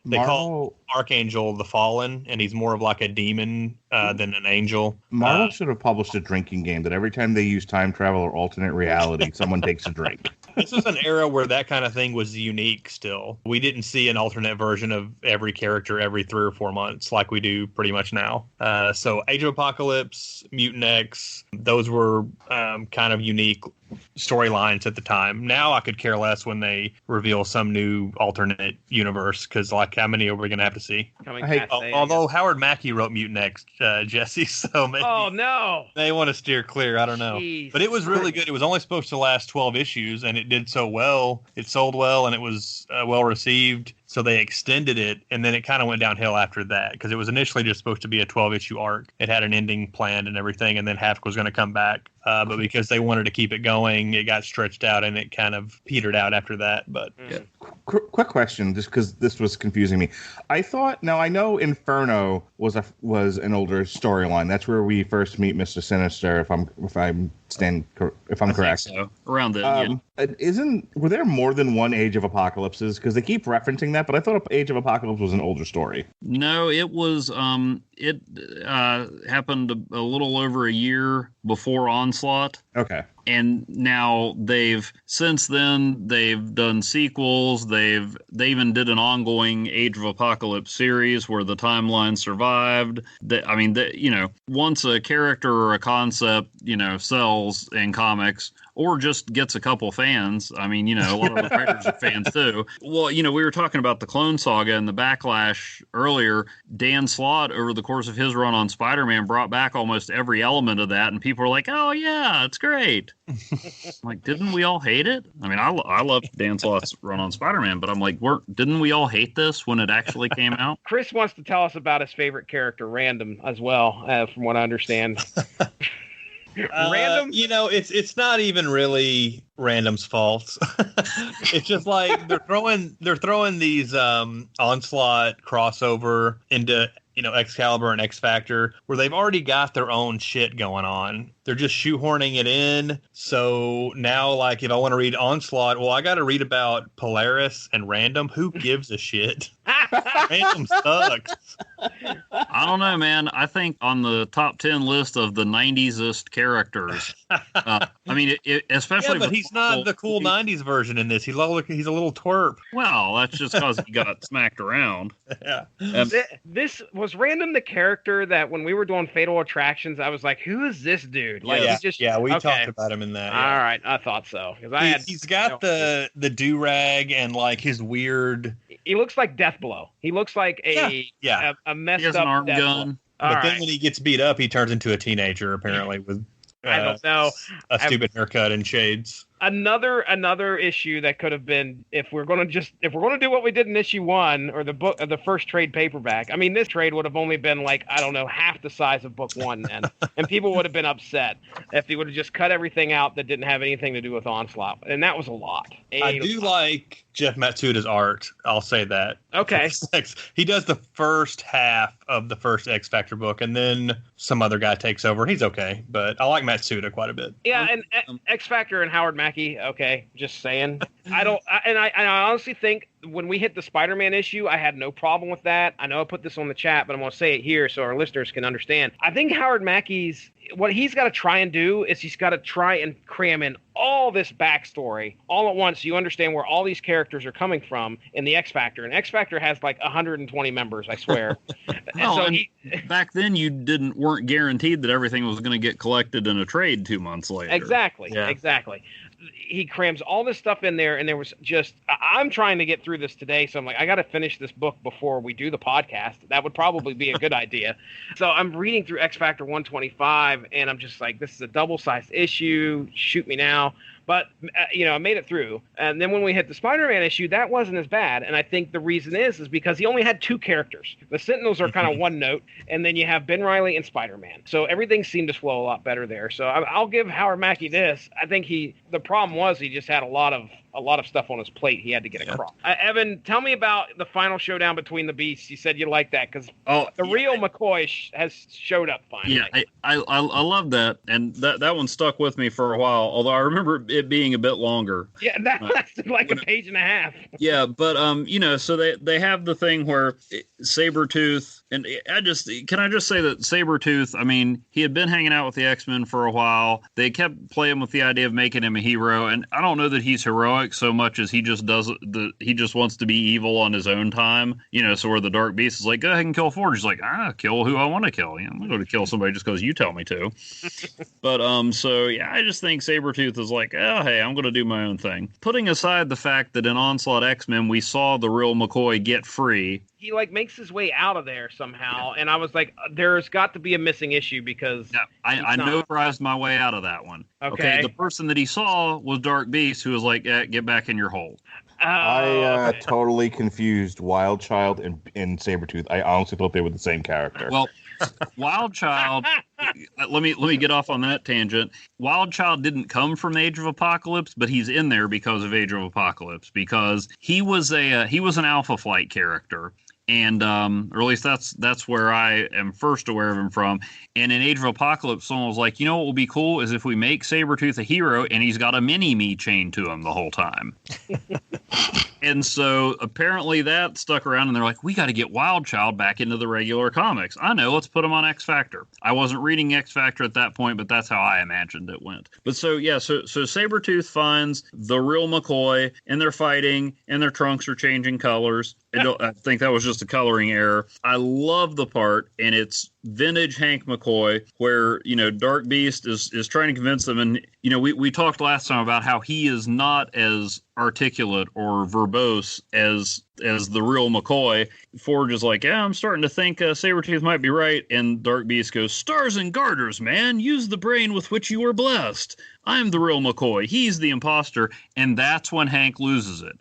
They call Archangel the Fallen, and he's more of like a demon than an angel. Marvel should have published a drinking game that every time they use time travel or alternate reality, someone takes a drink. This was an era where that kind of thing was unique still. We didn't see an alternate version of every character every 3 or 4 months like we do pretty much now. So Age of Apocalypse, Mutant X, those were kind of unique storylines at the time. Now I could care less when they reveal some new alternate universe because, like, how many are we going to have to see? Although Howard Mackey wrote Mutant X, Jesse, so maybe they want to steer clear. I don't know. Jeez. But it was really good. It was only supposed to last 12 issues, and it did so well. It sold well, and it was well received. So they extended it, and then it kind of went downhill after that because it was initially just supposed to be a 12-issue arc. It had an ending planned and everything, and then Havoc was going to come back. But because they wanted to keep it going, it got stretched out, and it kind of petered out after that. But yeah. Quick question, just because this was confusing me. I know Inferno was an older storyline. That's where we first meet Mr. Sinister, if I'm stand if I'm correct. So around the Were there more than one Age of Apocalypses? Because they keep referencing that, but I thought Age of Apocalypse was an older story. No, it was. It happened a little over a year before Onslaught. Okay. And now since then they've done sequels. They even did an ongoing Age of Apocalypse series where the timeline survived. Once a character or a concept, sells in comics or just gets a couple fans. I mean, a lot of the writers are fans too. Well, we were talking about the Clone Saga and the Backlash earlier. Dan Slott, over the course of his run on Spider-Man, brought back almost every element of that, and people were like, "Oh yeah, it's great." I'm like, didn't we all hate it? I mean, I love Dan Slott's run on Spider-Man, but I'm like, didn't we all hate this when it actually came out? Chris wants to tell us about his favorite character, Random, as well, from what I understand. Random, it's not even really Random's fault. It's just like they're throwing these Onslaught crossover into Excalibur and X Factor, where they've already got their own shit going on. They're just shoehorning it in. So now, like, if I want to read Onslaught, well, I got to read about Polaris and Random. Who gives a shit? Random sucks. I don't know, man. I think on the top 10 list of the 90s-est characters, especially... Yeah, but he's not the cool 90s version in this. He's a little twerp. Well, that's just because he got smacked around. Yeah. This was Random, the character that when we were doing Fatal Attractions, I was like, who is this dude? Like, we talked about him in that. Yeah. All right, I thought so. He's got the do-rag and, like, his weird... He looks like Death Blow. He looks like a messed up arm gun. But then when he gets beat up, he turns into a teenager, apparently, with I don't know, a stupid haircut and shades. Another issue that could have been, if we're going to do what we did in issue 1 or the first trade paperback. I mean, this trade would have only been like, I don't know, half the size of book 1 then, and people would have been upset if he would have just cut everything out that didn't have anything to do with Onslaught, and that was a lot. I do like Jeff Matsuda's art. I'll say that. Okay. He does the first half of the first X Factor book, and then some other guy takes over. He's okay, but I like Matsuda quite a bit. Yeah, and X Factor and Howard Mackie, okay, just saying. I honestly think when we hit the Spider-Man issue, I had no problem with that. I know I put this on the chat, but I'm going to say it here so our listeners can understand. I think Howard Mackie's, what he's got to try and do is he's got to try and cram in all this backstory all at once so you understand where all these characters are coming from in the X Factor. And X Factor has like 120 members, I swear. Back then you weren't guaranteed that everything was going to get collected in a trade 2 months later. Exactly. Yeah. Exactly. He crams all this stuff in there, and there was I'm trying to get through this today, so I'm like, I got to finish this book before we do the podcast. That would probably be a good idea. So I'm reading through X Factor 125, and I'm just like, this is a double-sized issue. Shoot me now. But, I made it through. And then when we hit the Spider-Man issue, that wasn't as bad. And I think the reason is because he only had 2 characters. The Sentinels are kind of one note, and then you have Ben Reilly and Spider-Man. So everything seemed to flow a lot better there. So I'll give Howard Mackie this. I think the problem was he just had a lot of stuff on his plate he had to get across. Evan, tell me about the final showdown between the beasts. You said you liked that because real McCoy has showed up finally. Yeah, I love that, and that one stuck with me for a while, although I remember it being a bit longer. Yeah, that lasted like a page and a half. Yeah, but so they have the thing where Sabretooth, and can I just say that Sabretooth, I mean, he had been hanging out with the X-Men for a while. They kept playing with the idea of making him a hero, and I don't know that he's heroic so much as he just he just wants to be evil on his own time, so where the Dark Beast is like, go ahead and kill Forge. He's like, kill who I want to kill. I'm not going to kill somebody just because you tell me to. But I just think Sabretooth is like, oh, hey, I'm going to do my own thing. Putting aside the fact that in Onslaught X-Men, we saw the real McCoy get free. He makes his way out of there somehow, and I was like, there's got to be a missing issue because I notarized my way out of that one. Okay. The person that he saw was Dark Beast, who was like, get back in your hole. I totally confused Wild Child and Sabretooth. I honestly thought they were the same character. Well, Wild Child, let me get off on that tangent. Wild Child didn't come from Age of Apocalypse, but he's in there because of Age of Apocalypse, because he was an Alpha Flight character. and or at least that's where I am first aware of him from. And in Age of Apocalypse, someone was like, you know what will be cool is if we make Sabretooth a hero and he's got a mini-me chained to him the whole time. And so apparently that stuck around, and they're like, we got to get Wild Child back into the regular comics. I know, let's put him on X Factor. I wasn't reading X Factor at that point, but that's how I imagined it went. But so Sabretooth finds the real McCoy, and they're fighting, and their trunks are changing colors. I think that was just a coloring error. I love the part, and it's vintage Hank McCoy, where, Dark Beast is trying to convince them. And, we talked last time about how he is not as articulate or verbose as the real McCoy. Forge is like, yeah, I'm starting to think Sabretooth might be right. And Dark Beast goes, stars and garters, man. Use the brain with which you were blessed. I'm the real McCoy. He's the imposter. And that's when Hank loses it.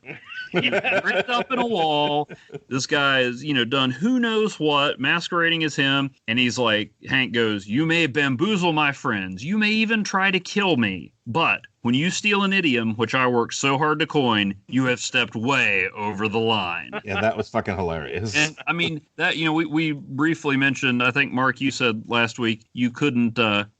He's ripped up in a wall. This guy is, done who knows what, masquerading as him. And he's like, Hank goes, you may bamboozle my friends. You may even try to kill me. But when you steal an idiom, which I worked so hard to coin, you have stepped way over the line. Yeah, that was fucking hilarious. And I mean, that, we briefly mentioned, I think, Mark, you said last week, you can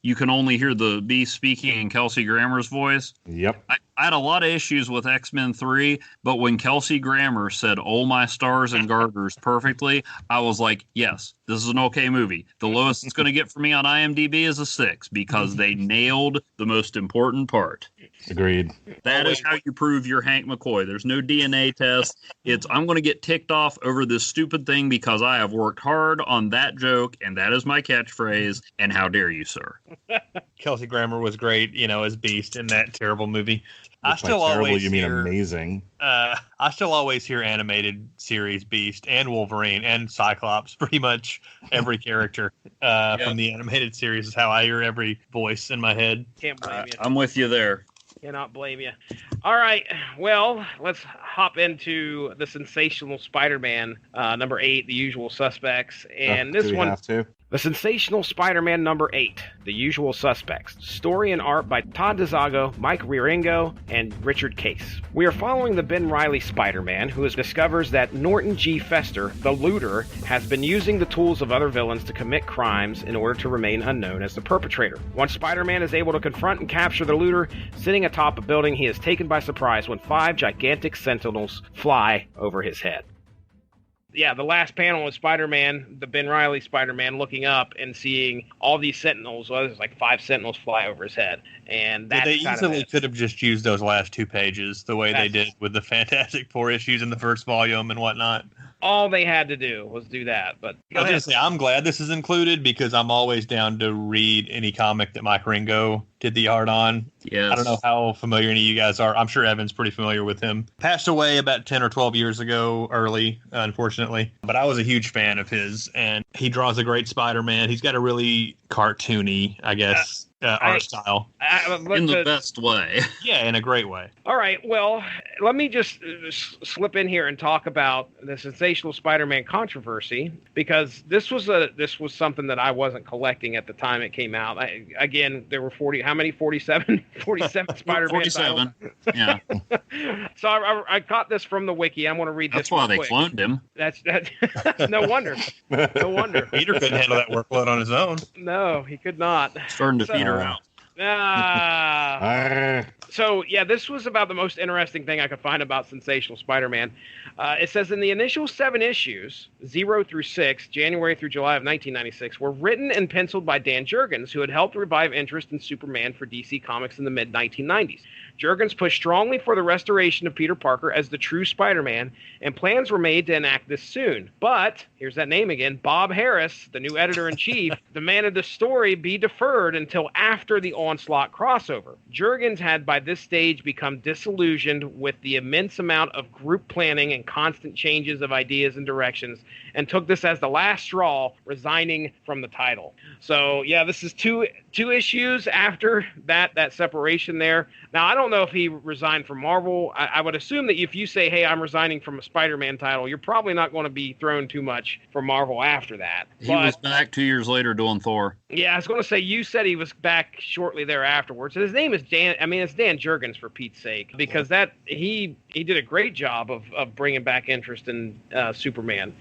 only hear the Beast speaking in Kelsey Grammer's voice. Yep. I had a lot of issues with X-Men 3, but when Kelsey Grammer said, oh, my stars and garters perfectly, I was like, yes, this is an okay movie. The lowest it's going to get for me on IMDb is a 6 because they nailed the most important part. Agreed. That is how you prove you're Hank McCoy. There's no DNA test. It's, I'm going to get ticked off over this stupid thing because I have worked hard on that joke, and that is my catchphrase, and how dare you, sir. Kelsey Grammer was great, as Beast in that terrible movie. I still always you mean amazing. I still always hear animated series Beast and Wolverine and Cyclops. Pretty much every character from the animated series is how I hear every voice in my head. Can't blame you. I'm with you there. Cannot blame you. All right. Well, let's hop into the Sensational Spider-Man number 8, The Usual Suspects. And this one. Have to? The Sensational Spider-Man number 8, The Usual Suspects. Story and art by Todd DeZago, Mike Wieringo, and Richard Case. We are following the Ben Reilly Spider-Man, who discovers that Norton G. Fester, the looter, has been using the tools of other villains to commit crimes in order to remain unknown as the perpetrator. Once Spider-Man is able to confront and capture the looter, sitting atop a building, he is taken by surprise when 5 gigantic sentinels fly over his head. Yeah, the last panel is Spider-Man, the Ben Reilly Spider-Man, looking up and seeing all these sentinels. Well, there's like 5 sentinels fly over his head. And that's they easily could have just used those last 2 pages the way they did with the Fantastic Four issues in the first volume and whatnot. All they had to do was do that. But I was going to say, I'm glad this is included because I'm always down to read any comic that Mike Ringo did the art on. Yes. I don't know how familiar any of you guys are. I'm sure Evan's pretty familiar with him. Passed away about 10 or 12 years ago, early, unfortunately. But I was a huge fan of his, and he draws a great Spider-Man. He's got a really cartoony, I guess, art style. In the best way. Yeah, in a great way. All right, well, let me just slip in here and talk about the Sensational Spider-Man controversy, because this was something that I wasn't collecting at the time it came out. Again, there were 47 Spider-Man 47. Yeah. So I caught this from the wiki. I'm going to read this. That's why they cloned him. That's no wonder. No wonder. Peter couldn't handle that workload on his own. No, he could not. Starting to feed her out. So, yeah, this was about the most interesting thing I could find about Sensational Spider-Man. It says in the initial 7 issues, 0 through 6, January through July of 1996, were written and penciled by Dan Jurgens, who had helped revive interest in Superman for DC Comics in the mid-1990s. Jurgens pushed strongly for the restoration of Peter Parker as the true Spider-Man, and plans were made to enact this soon. But, here's that name again, Bob Harris, the new editor-in-chief, demanded the story be deferred until after the Onslaught crossover. Jurgens had by this stage become disillusioned with the immense amount of group planning and constant changes of ideas and directions, and took this as the last straw, resigning from the title. So, yeah, this is two issues after that separation there. Now, I don't know if he resigned from Marvel. I would assume that if you say, hey, I'm resigning from a Spider-Man title, you're probably not going to be thrown too much from Marvel after that. He was back 2 years later doing Thor. Yeah, I was going to say, you said he was back shortly there afterwards. His name is Dan. I mean, it's Dan Jurgens, for Pete's sake, because he did a great job of bringing back interest in Superman.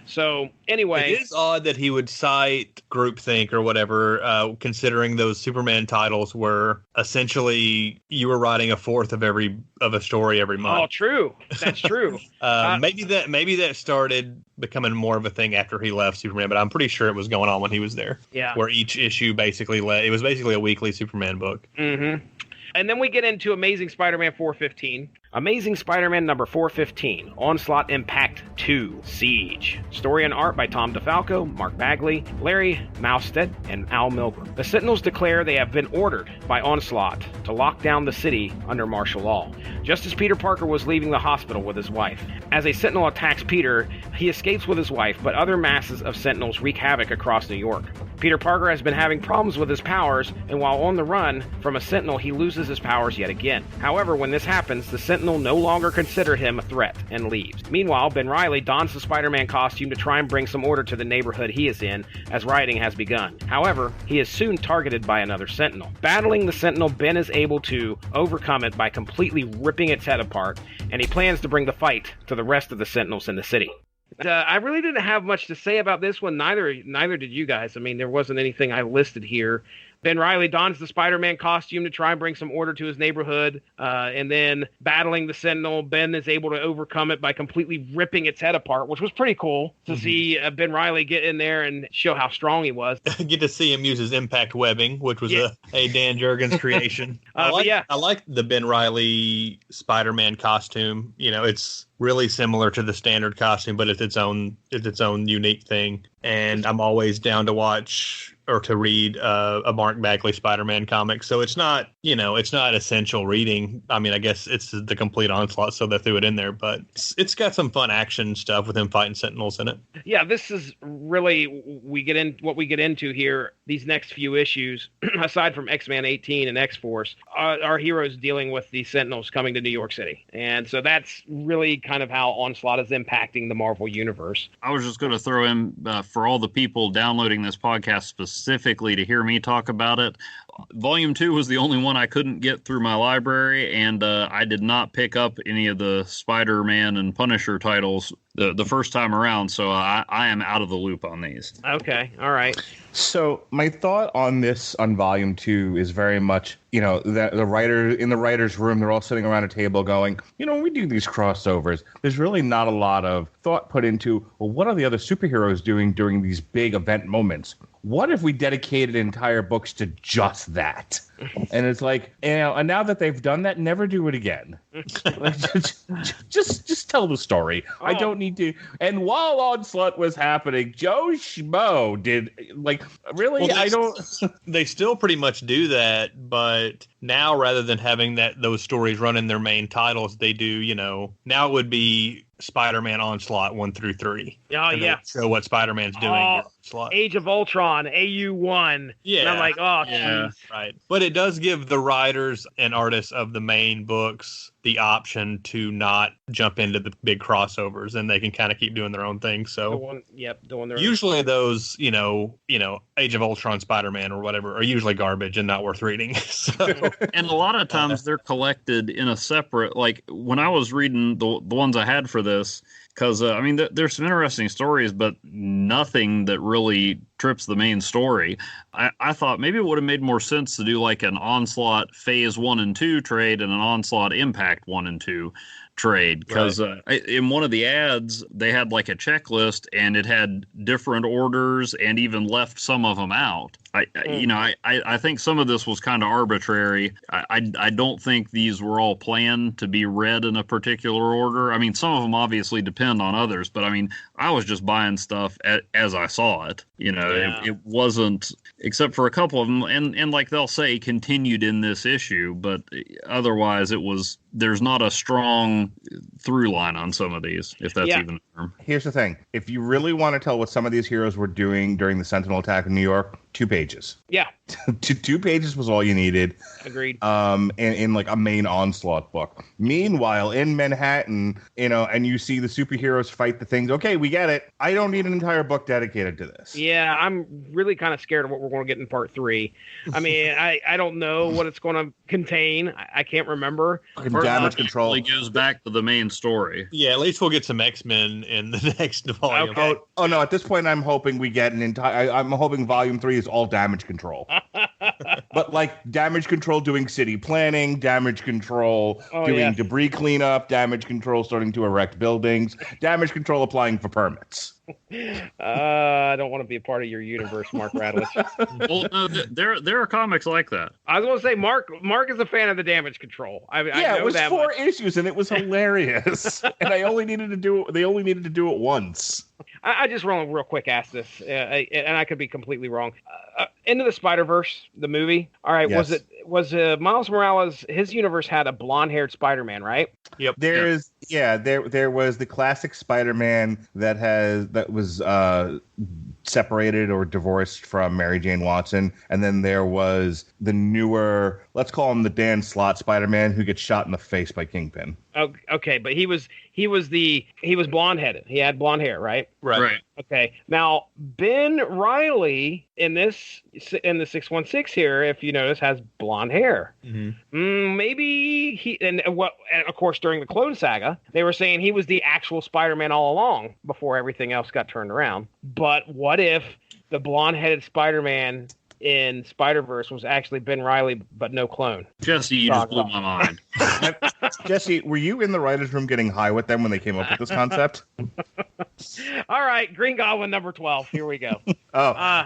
So anyway, it is odd that he would cite groupthink or whatever, considering those Superman titles were essentially you were writing a fourth of a story every month. Oh, true. That's true. Maybe that started becoming more of a thing after he left Superman, but I'm pretty sure it was going on when he was there. Yeah. Where each issue it was basically a weekly Superman book. Mm-hmm. And then we get into Amazing Spider-Man 415. Amazing Spider-Man number 415, Onslaught Impact 2, Siege. Story and art by Tom DeFalco, Mark Bagley, Larry Mousted, and Al Milgrom. The Sentinels declare they have been ordered by Onslaught to lock down the city under martial law, just as Peter Parker was leaving the hospital with his wife. As a Sentinel attacks Peter, he escapes with his wife, but other masses of Sentinels wreak havoc across New York. Peter Parker has been having problems with his powers, and while on the run from a Sentinel, he loses his powers yet again. However, when this happens, the Sentinel no longer consider him a threat and leaves. Meanwhile, Ben Reilly dons the Spider-Man costume to try and bring some order to the neighborhood he is in, as rioting has begun. However, he is soon targeted by another Sentinel. Battling the Sentinel, Ben is able to overcome it by completely ripping its head apart, and he plans to bring the fight to the rest of the Sentinels in the city. I really didn't have much to say about this one. Neither did you guys. I mean, there wasn't anything I listed here. Ben Reilly dons the Spider-Man costume to try and bring some order to his neighborhood, and then battling the Sentinel, Ben is able to overcome it by completely ripping its head apart, which was pretty cool to see Ben Reilly get in there and show how strong he was. Get to see him use his impact webbing, which was a Dan Jurgens creation. I like the Ben Reilly Spider-Man costume. You know, it's really similar to the standard costume, but it's its own unique thing. And I'm always down to watch or to read a Mark Bagley Spider-Man comic. So it's not essential reading. I mean, I guess it's the Complete Onslaught, so they threw it in there, but it's got some fun action stuff with him fighting Sentinels in it. Yeah, this is really what we get into here. These next few issues, aside from X-Men 18 and X-Force, our heroes dealing with the Sentinels coming to New York City. And so that's really kind of how Onslaught is impacting the Marvel Universe. I was just going to throw in, for all the people downloading this podcast specifically to hear me talk about it, Volume 2 was the only one I couldn't get through my library, and I did not pick up any of the Spider-Man and Punisher titles the first time around, so I am out of the loop on these. Okay, all right. So my thought on this, on Volume 2, is very much, that the writer in the writer's room, they're all sitting around a table going, when we do these crossovers, there's really not a lot of thought put into, well, what are the other superheroes doing during these big event moments? What if we dedicated entire books to just that? And it's like, and now that they've done that, never do it again. just tell the story. Oh. I don't need to. And while Onslaught was happening, Joe Schmo did, really? Well, they still pretty much do that, but now rather than having those stories run in their main titles, they do, now it would be Spider-Man Onslaught 1 through 3. Oh, yeah. Show what Spider-Man's doing. Age of Ultron, AU1. Yeah. And I'm like, oh, yeah, right. But it does give the writers and artists of the main books the option to not jump into the big crossovers, and they can kind of keep doing their own thing. So doing their usually those, Age of Ultron Spider-Man or whatever are usually garbage and not worth reading. So. And a lot of times they're collected in a separate, like when I was reading the ones I had for this, because, there's some interesting stories, but nothing that really trips the main story. I thought maybe it would have made more sense to do like an Onslaught Phase 1 and 2 trade and an Onslaught Impact 1 and 2 trade, because in one of the ads they had like a checklist and it had different orders and even left some of them out. I think some of this was kind of arbitrary. I don't think these were all planned to be read in a particular order. I mean, some of them obviously depend on others, but I was just buying stuff as I saw it. It wasn't, except for a couple of them, and like they'll say continued in this issue, but otherwise there's not a strong through line on some of these, if that's even a term. Here's the thing. If you really want to tell what some of these heroes were doing during the Sentinel attack in New York, 2 pages. Yeah. 2 pages was all you needed. Agreed. In like a main Onslaught book. Meanwhile, in Manhattan, and you see the superheroes fight the things. Okay, we get it. I don't need an entire book dedicated to this. Yeah, I'm really kind of scared of what we're going to get in part 3. I mean, I don't know what it's going to contain. I can't remember. Fucking damage control. It goes back to the main story. Yeah, at least we'll get some X-Men in the next volume. Okay. Oh no! At this point, I'm hoping we get an entire. I'm hoping Volume 3 is all damage control, but like damage control doing city planning, damage control doing debris cleanup, damage control starting to erect buildings, damage control applying for permits. I don't want to be a part of your universe, Mark Radlich. Well, no, there are comics like that. I was going to say Mark is a fan of the damage control. I know It was that 4 much. issues and it was hilarious. And they only needed to do it once. I just real quick ask this, and I could be completely wrong. Into the Spider-Verse, the movie. All right, Yes. was Miles Morales? His universe had a blonde-haired Spider-Man, right? Yep. There was the classic Spider-Man that was separated or divorced from Mary Jane Watson, and then there was the newer, let's call him the Dan Slott Spider-Man, who gets shot in the face by Kingpin. Okay, but he was blonde-headed. He had blonde hair, right? Right. Okay. Now Ben Riley in the 616 here, if you notice, has blonde hair. Mm-hmm. Maybe and of course during the Clone Saga, they were saying he was the actual Spider-Man all along before everything else got turned around. But what if the blonde-headed Spider-Man in Spider-Verse was actually Ben Riley, but no clone? Jesse, you just blew my mind. Jesse, were you in the writers' room getting high with them when they came up with this concept? All right, Green Goblin number 12. Here we go.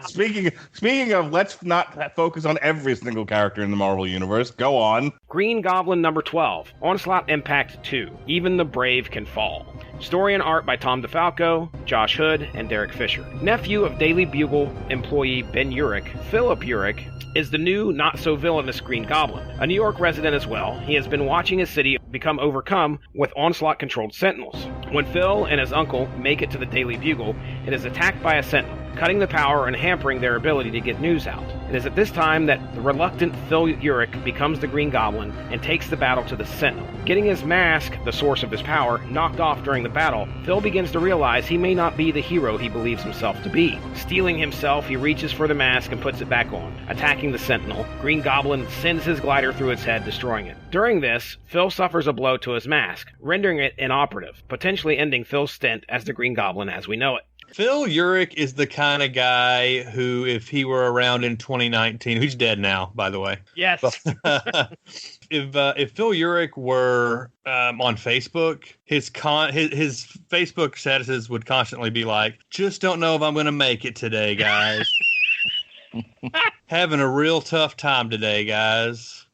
Speaking of, let's not focus on every single character in the Marvel Universe. Go on. Green Goblin number 12. Onslaught Impact 2. Even the Brave Can Fall. Story and art by Tom DeFalco, Josh Hood, and Derek Fisher. Nephew of Daily Bugle employee Ben Urich, Philip Urich is the new, not-so-villainous Green Goblin. A New York resident as well, he has been watching his city become overcome with Onslaught-controlled Sentinels. When Phil and his uncle make it to the Daily Bugle, it is attacked by a Sentinel, cutting the power and hampering their ability to get news out. It is at this time that the reluctant Phil Urich becomes the Green Goblin and takes the battle to the Sentinel. Getting his mask, the source of his power, knocked off during the battle, Phil begins to realize he may not be the hero he believes himself to be. Stealing himself, he reaches for the mask and puts it back on. Attacking the Sentinel, Green Goblin sends his glider through its head, destroying it. During this, Phil suffers a blow to his mask, rendering it inoperative, potentially ending Phil's stint as the Green Goblin as we know it. Phil Urich is the kind of guy who, if he were around in 2019, who's dead now, by the way. Yes. If Phil Urich were on Facebook, his Facebook statuses would constantly be like, "Just don't know if I'm going to make it today, guys. Having a real tough time today, guys."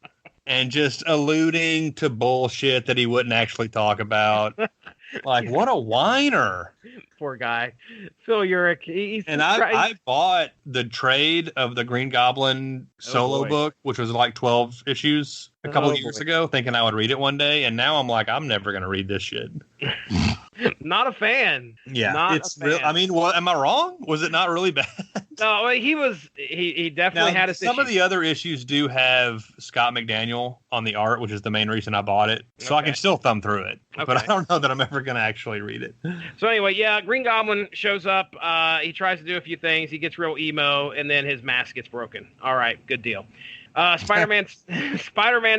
And just alluding to bullshit that he wouldn't actually talk about. Like, what a whiner. Poor guy. Phil Urich. I bought the trade of the Green Goblin solo book, which was like 12 issues a couple of years ago, thinking I would read it one day. And now I'm like, I'm never going to read this shit. Not a fan. Yeah. It's real. I mean, what, am I wrong? Was it not really bad? No, he definitely had his some of the other issues do have Scott McDaniel on the art, which is the main reason I bought it. So I can still thumb through it. Okay. But I don't know that I'm ever going to actually read it. So anyway, yeah, Green Goblin shows up. He tries to do a few things. He gets real emo, and then his mask gets broken. All right, good deal. Spider-Man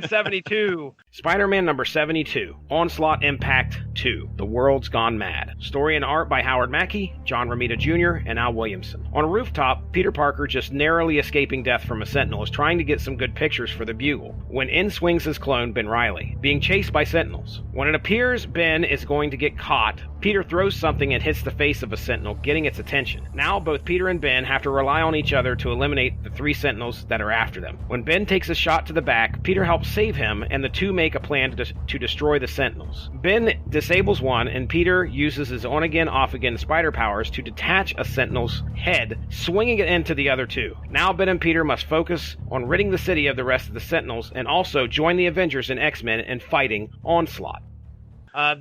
72. Spider-Man number 72. Onslaught Impact 2. The World's Gone Mad. Story and art by Howard Mackey, John Romita Jr., and Al Williamson. On a rooftop, Peter Parker, just narrowly escaping death from a Sentinel, is trying to get some good pictures for the Bugle, when in swings his clone, Ben Riley, being chased by Sentinels. When it appears Ben is going to get caught, Peter throws something and hits the face of a Sentinel, getting its attention. Now, both Peter and Ben have to rely on each other to eliminate the 3 Sentinels that are after them. When Ben takes a shot to the back, Peter helps save him, and the two make a plan to destroy the Sentinels. Ben disables one, and Peter uses his on-again, off-again spider powers to detach a Sentinel's head, swinging it into the other two. Now Ben and Peter must focus on ridding the city of the rest of the Sentinels, and also join the Avengers and X-Men in fighting Onslaught.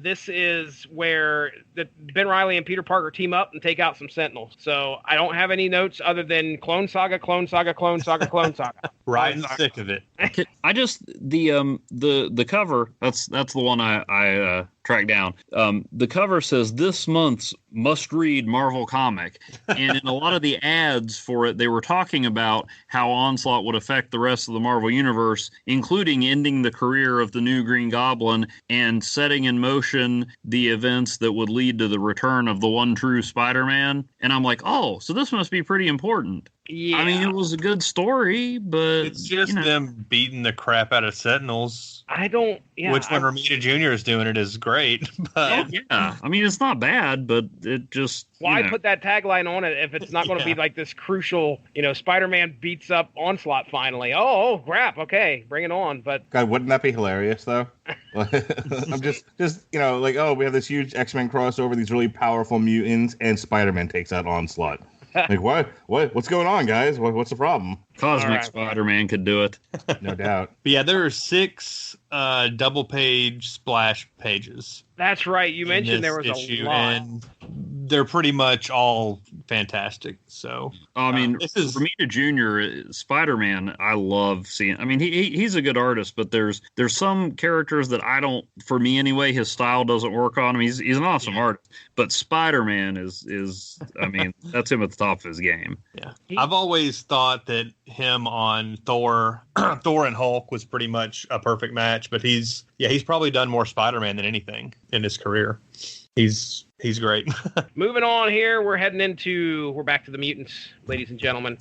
This is where Ben Riley and Peter Parker team up and take out some Sentinels. So I don't have any notes other than Clone Saga, Clone Saga, Clone Saga, Clone Saga. Right in the thick of it. I just the cover. That's the one I track down. The cover says this month's must-read Marvel comic, and in a lot of the ads for it, they were talking about how Onslaught would affect the rest of the Marvel Universe, including ending the career of the new Green Goblin and setting in motion the events that would lead to the return of the one true Spider-Man. And I'm like, oh, so this must be pretty important. Yeah. I mean, it was a good story, but It's just them beating the crap out of Sentinels. I don't. Yeah, which when Romita Jr. is doing it is great. But yeah, I mean, it's not bad, but it just. Why put that tagline on it if it's not going to be like this crucial, Spider-Man beats up Onslaught finally? Oh, crap. Okay, bring it on. But God, wouldn't that be hilarious though? I'm just like, oh, we have this huge X-Men crossover, these really powerful mutants, and Spider-Man takes out Onslaught. Like, what's going on, guys? What's the problem? Cosmic Spider-Man could do it. No doubt. But yeah, there are 6 double-page splash pages. That's right. You mentioned there was a lot. And they're pretty much all fantastic. So, I mean, this is Romita Jr. Spider-Man. I love seeing. I mean, he's a good artist, but there's some characters that I don't. For me anyway, his style doesn't work on him. He's an awesome artist, but Spider-Man is. I mean, that's him at the top of his game. Yeah, I've always thought that him on Thor and Hulk was pretty much a perfect match. But he's probably done more Spider-Man than anything in his career. He's great. Moving on here, we're back to the mutants, ladies and gentlemen.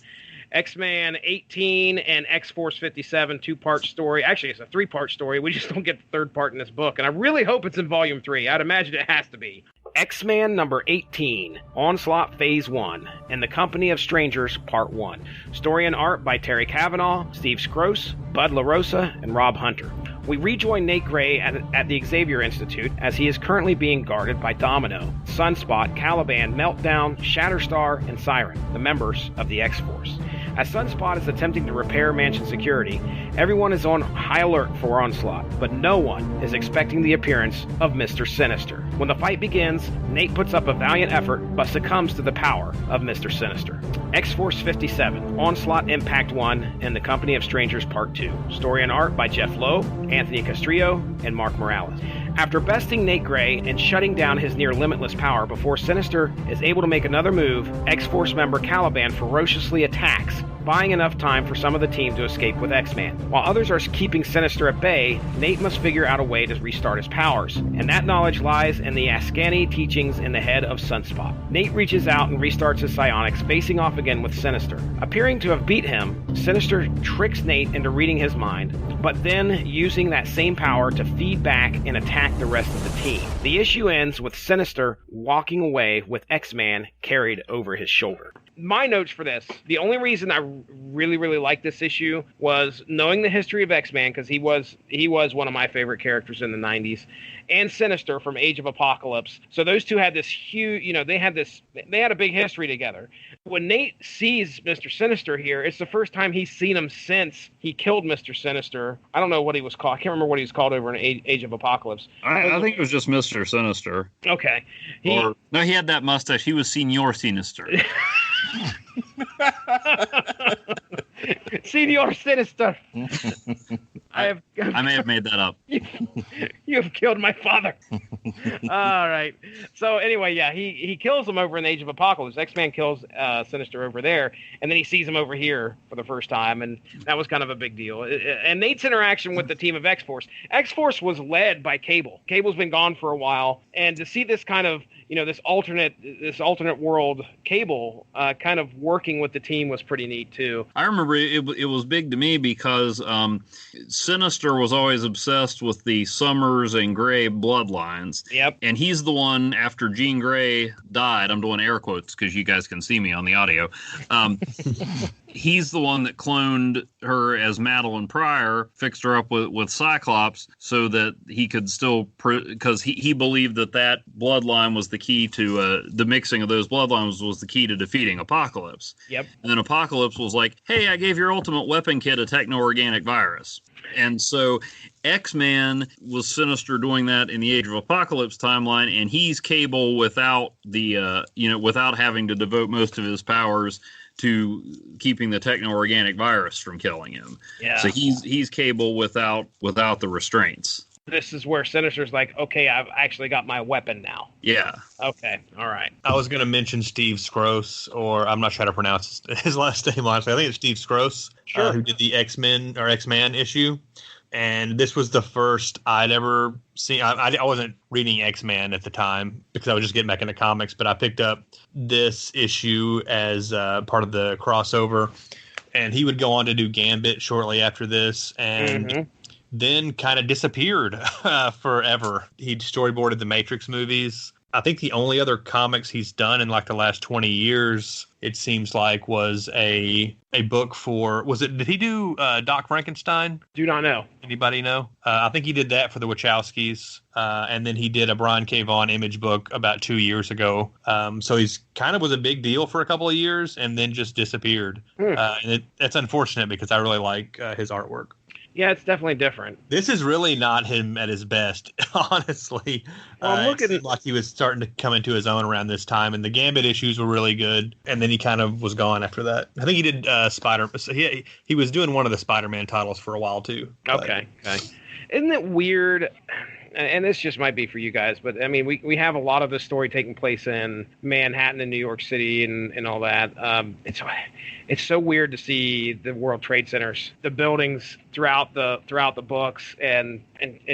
X-Man 18 and X-Force 57, 2-part story. Actually, it's a 3-part story. We just don't get the third part in this book. And I really hope it's in volume 3. I'd imagine it has to be. X-Man number 18, Onslaught Phase 1, and the Company of Strangers Part 1. Story and art by Terry Cavanaugh, Steve Scrose, Bud LaRosa, and Rob Hunter. We rejoin Nate Gray at the Xavier Institute as he is currently being guarded by Domino, Sunspot, Caliban, Meltdown, Shatterstar, and Siren, the members of the X-Force. As Sunspot is attempting to repair Mansion security, everyone is on high alert for Onslaught, but no one is expecting the appearance of Mr. Sinister. When the fight begins, Nate puts up a valiant effort but succumbs to the power of Mr. Sinister. X-Force 57, Onslaught Impact 1, and the Company of Strangers Part 2. Story and art by Jeff Lowe, Anthony Castillo, and Mark Morales. After besting Nate Gray and shutting down his near-limitless power before Sinister is able to make another move, X-Force member Caliban ferociously attacks, buying enough time for some of the team to escape with X-Man. While others are keeping Sinister at bay, Nate must figure out a way to restart his powers, and that knowledge lies in the Askani teachings in the head of Sunspot. Nate reaches out and restarts his psionics, facing off again with Sinister. Appearing to have beat him, Sinister tricks Nate into reading his mind, but then using that same power to feed back and attack the rest of the team. The issue ends with Sinister walking away with X-Man carried over his shoulder. My notes for this, the only reason I really, really liked this issue was knowing the history of X-Man, because he was one of my favorite characters in the 90s, and Sinister from Age of Apocalypse. So those two had this huge, they had a big history together. When Nate sees Mr. Sinister here, it's the first time he's seen him since he killed Mr. Sinister. I don't know what he was called. I can't remember what he was called over in Age of Apocalypse. I think it was just Mr. Sinister. Okay. He had that mustache. He was Senor Sinister. Senor Sinister. I may have made that up. You have killed my father. All right. So anyway, yeah, he kills him over in the Age of Apocalypse. X-Man kills Sinister over there, and then he sees him over here for the first time, and that was kind of a big deal. And Nate's interaction with the team of X-Force. X-Force was led by Cable. Cable's been gone for a while, and to see this kind of, this alternate world Cable kind of working with the team was pretty neat too. I remember it was big to me because Sinister was always obsessed with the Summers and Gray bloodlines. Yep. And he's the one, after Jean Grey died, I'm doing air quotes because you guys can see me on the audio. He's the one that cloned her as Madeline Pryor, fixed her up with Cyclops so that he could still, because he believed that bloodline was the key to, the mixing of those bloodlines was the key to defeating Apocalypse. Yep. And then Apocalypse was like, hey, I gave your ultimate weapon kit a techno-organic virus. And so X-Man was Sinister doing that in the Age of Apocalypse timeline, and he's Cable without the, without having to devote most of his powers to keeping the techno-organic virus from killing him. Yeah. So he's Cable without the restraints. this is where Sinister's like, okay, I've actually got my weapon now. Yeah. Okay, all right. I was going to mention Steve Skroce, or I'm not sure how to pronounce his last name, honestly. I think it's Steve Skroce, Sure. Who did the X-Men or X-Man issue. And this was the first I'd ever seen. I wasn't reading X-Man at the time because I was just getting back into comics, but I picked up this issue as part of the crossover. And he would go on to do Gambit shortly after this, and then kind of disappeared forever. He storyboarded the Matrix movies. I think the only other comics he's done in like the last 20 years, it seems like, was a book for, did he do Doc Frankenstein? Do not know. Anybody know? I think he did that for the Wachowskis. And then he did a Brian K. Vaughan image book about 2 years ago. So he's kind of was a big deal for a couple of years and then just disappeared. And that's unfortunate because I really like his artwork. Yeah, it's definitely different. This is really not him at his best, honestly. Well, it seemed like he was starting to come into his own around this time, and the Gambit issues were really good. And then he kind of was gone after that. I think he did Spider. He was doing one of the Spider-Man titles for a while too. Okay. Isn't it weird? And this just might be for you guys, but I mean, we have a lot of this story taking place in Manhattan and New York City and all that. It's so weird to see the World Trade Centers, the buildings throughout the books, and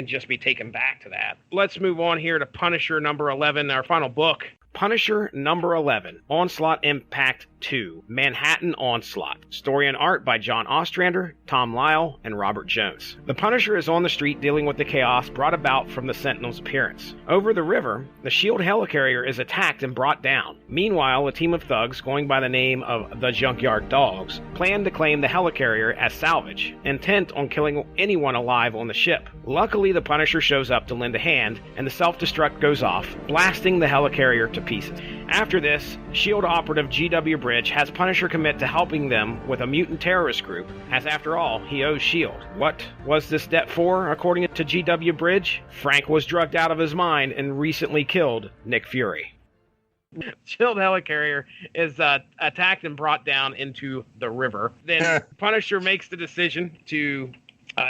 just be taken back to that. Let's move on here to Punisher number 11, our final book. Punisher number 11, Onslaught Impact 2, Manhattan Onslaught. Story and art by John Ostrander, Tom Lyle, and Robert Jones. The Punisher is on the street dealing with the chaos brought about from the Sentinel's appearance. Over the river, the S.H.I.E.L.D. helicarrier is attacked and brought down. Meanwhile, a team of thugs going by the name of the Junkyard Dogs plan to claim the helicarrier as salvage, intent on killing anyone alive on the ship. Luckily, the Punisher shows up to lend a hand, and the self-destruct goes off, blasting the helicarrier to pieces. After this, S.H.I.E.L.D. operative G.W. Bridge has Punisher commit to helping them with a mutant terrorist group, as after all, he owes S.H.I.E.L.D. What was this debt for, according to G.W. Bridge? Frank was drugged out of his mind and recently killed Nick Fury. S.H.I.E.L.D. helicarrier is attacked and brought down into the river. Then Punisher makes the decision to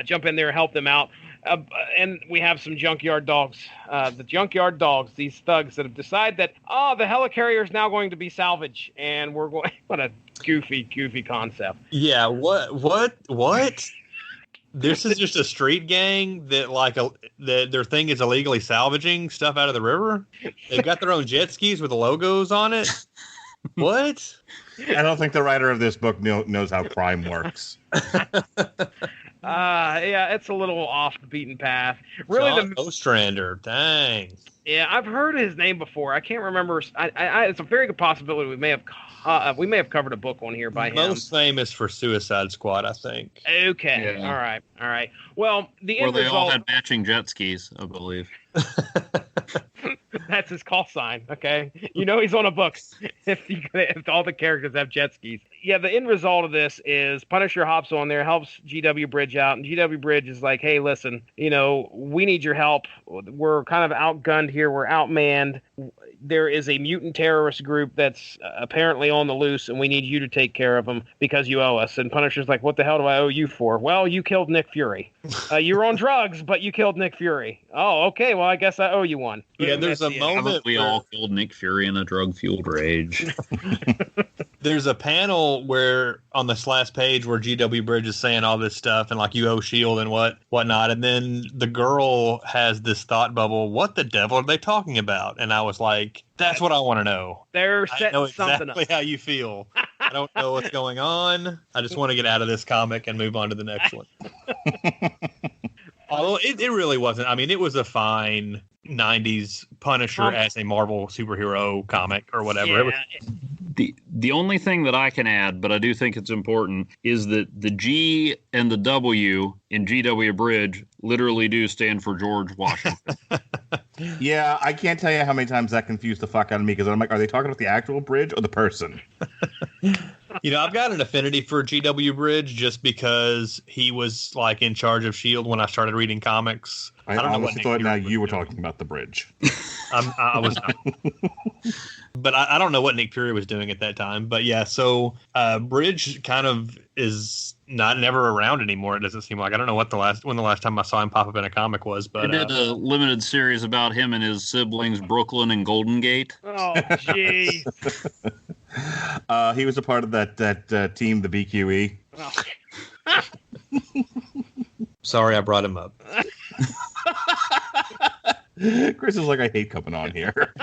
jump in there and help them out. And we have some junkyard dogs. The junkyard dogs, these thugs that have decided that, the helicarrier is now going to be salvage, and we're going. What a goofy concept. Yeah. What? This is just a street gang that their thing is illegally salvaging stuff out of the river. They've got their own jet skis with logos on it. What? I don't think the writer of this book knows how crime works. Yeah, it's a little off the beaten path. Really, John Ostrander, dang. Yeah, I've heard his name before. I can't remember. It's a very good possibility we may have covered a book on here by him. Most famous for Suicide Squad, I think. Okay, Yeah. All right. Well, the end They all result. had matching jet skis, I believe. That's his call sign. Okay, he's on a book if all the characters have jet skis. Yeah, the end result of this is Punisher hops on there, helps GW Bridge out, and GW Bridge is like, "Hey, listen, we need your help. We're kind of outgunned here. We're outmanned. There is a mutant terrorist group that's apparently on the loose, and we need you to take care of them because you owe us." And Punisher's like, "What the hell do I owe you for?" "Well, you killed Nick Fury. You were on drugs, but you killed Nick Fury." "Oh, okay. Well, I guess I owe you one." Yeah, there's a moment We all killed Nick Fury in a drug-fueled rage. There's a panel where on this last page where GW Bridge is saying all this stuff and like you owe S.H.I.E.L.D. and whatnot, and then the girl has this thought bubble. What the devil are they talking about? And I was like, that's what I want to know. They're I setting know something exactly up. how you feel. I don't know what's going on. I just want to get out of this comic and move on to the next one. Although it really wasn't. I mean, it was a fine 90s Punisher as a Marvel superhero comic or whatever. It was, The only thing that I can add, but I do think it's important, is that the G and the W in GW Bridge literally do stand for George Washington. Yeah, I can't tell you how many times that confused the fuck out of me because I'm like, are they talking about the actual bridge or the person? I've got an affinity for GW Bridge just because he was like in charge of S.H.I.E.L.D. when I started reading comics. I honestly thought now you were talking about the bridge. I was not. But I don't know what Nick Fury was doing at that time. But yeah, so Bridge kind of is never around anymore. It doesn't seem like. I don't know when the last time I saw him pop up in a comic was. But they did a limited series about him and his siblings, Brooklyn and Golden Gate. Oh, gee. He was a part of that team, the BQE. Oh. Sorry, I brought him up. Chris is like, I hate coming on here.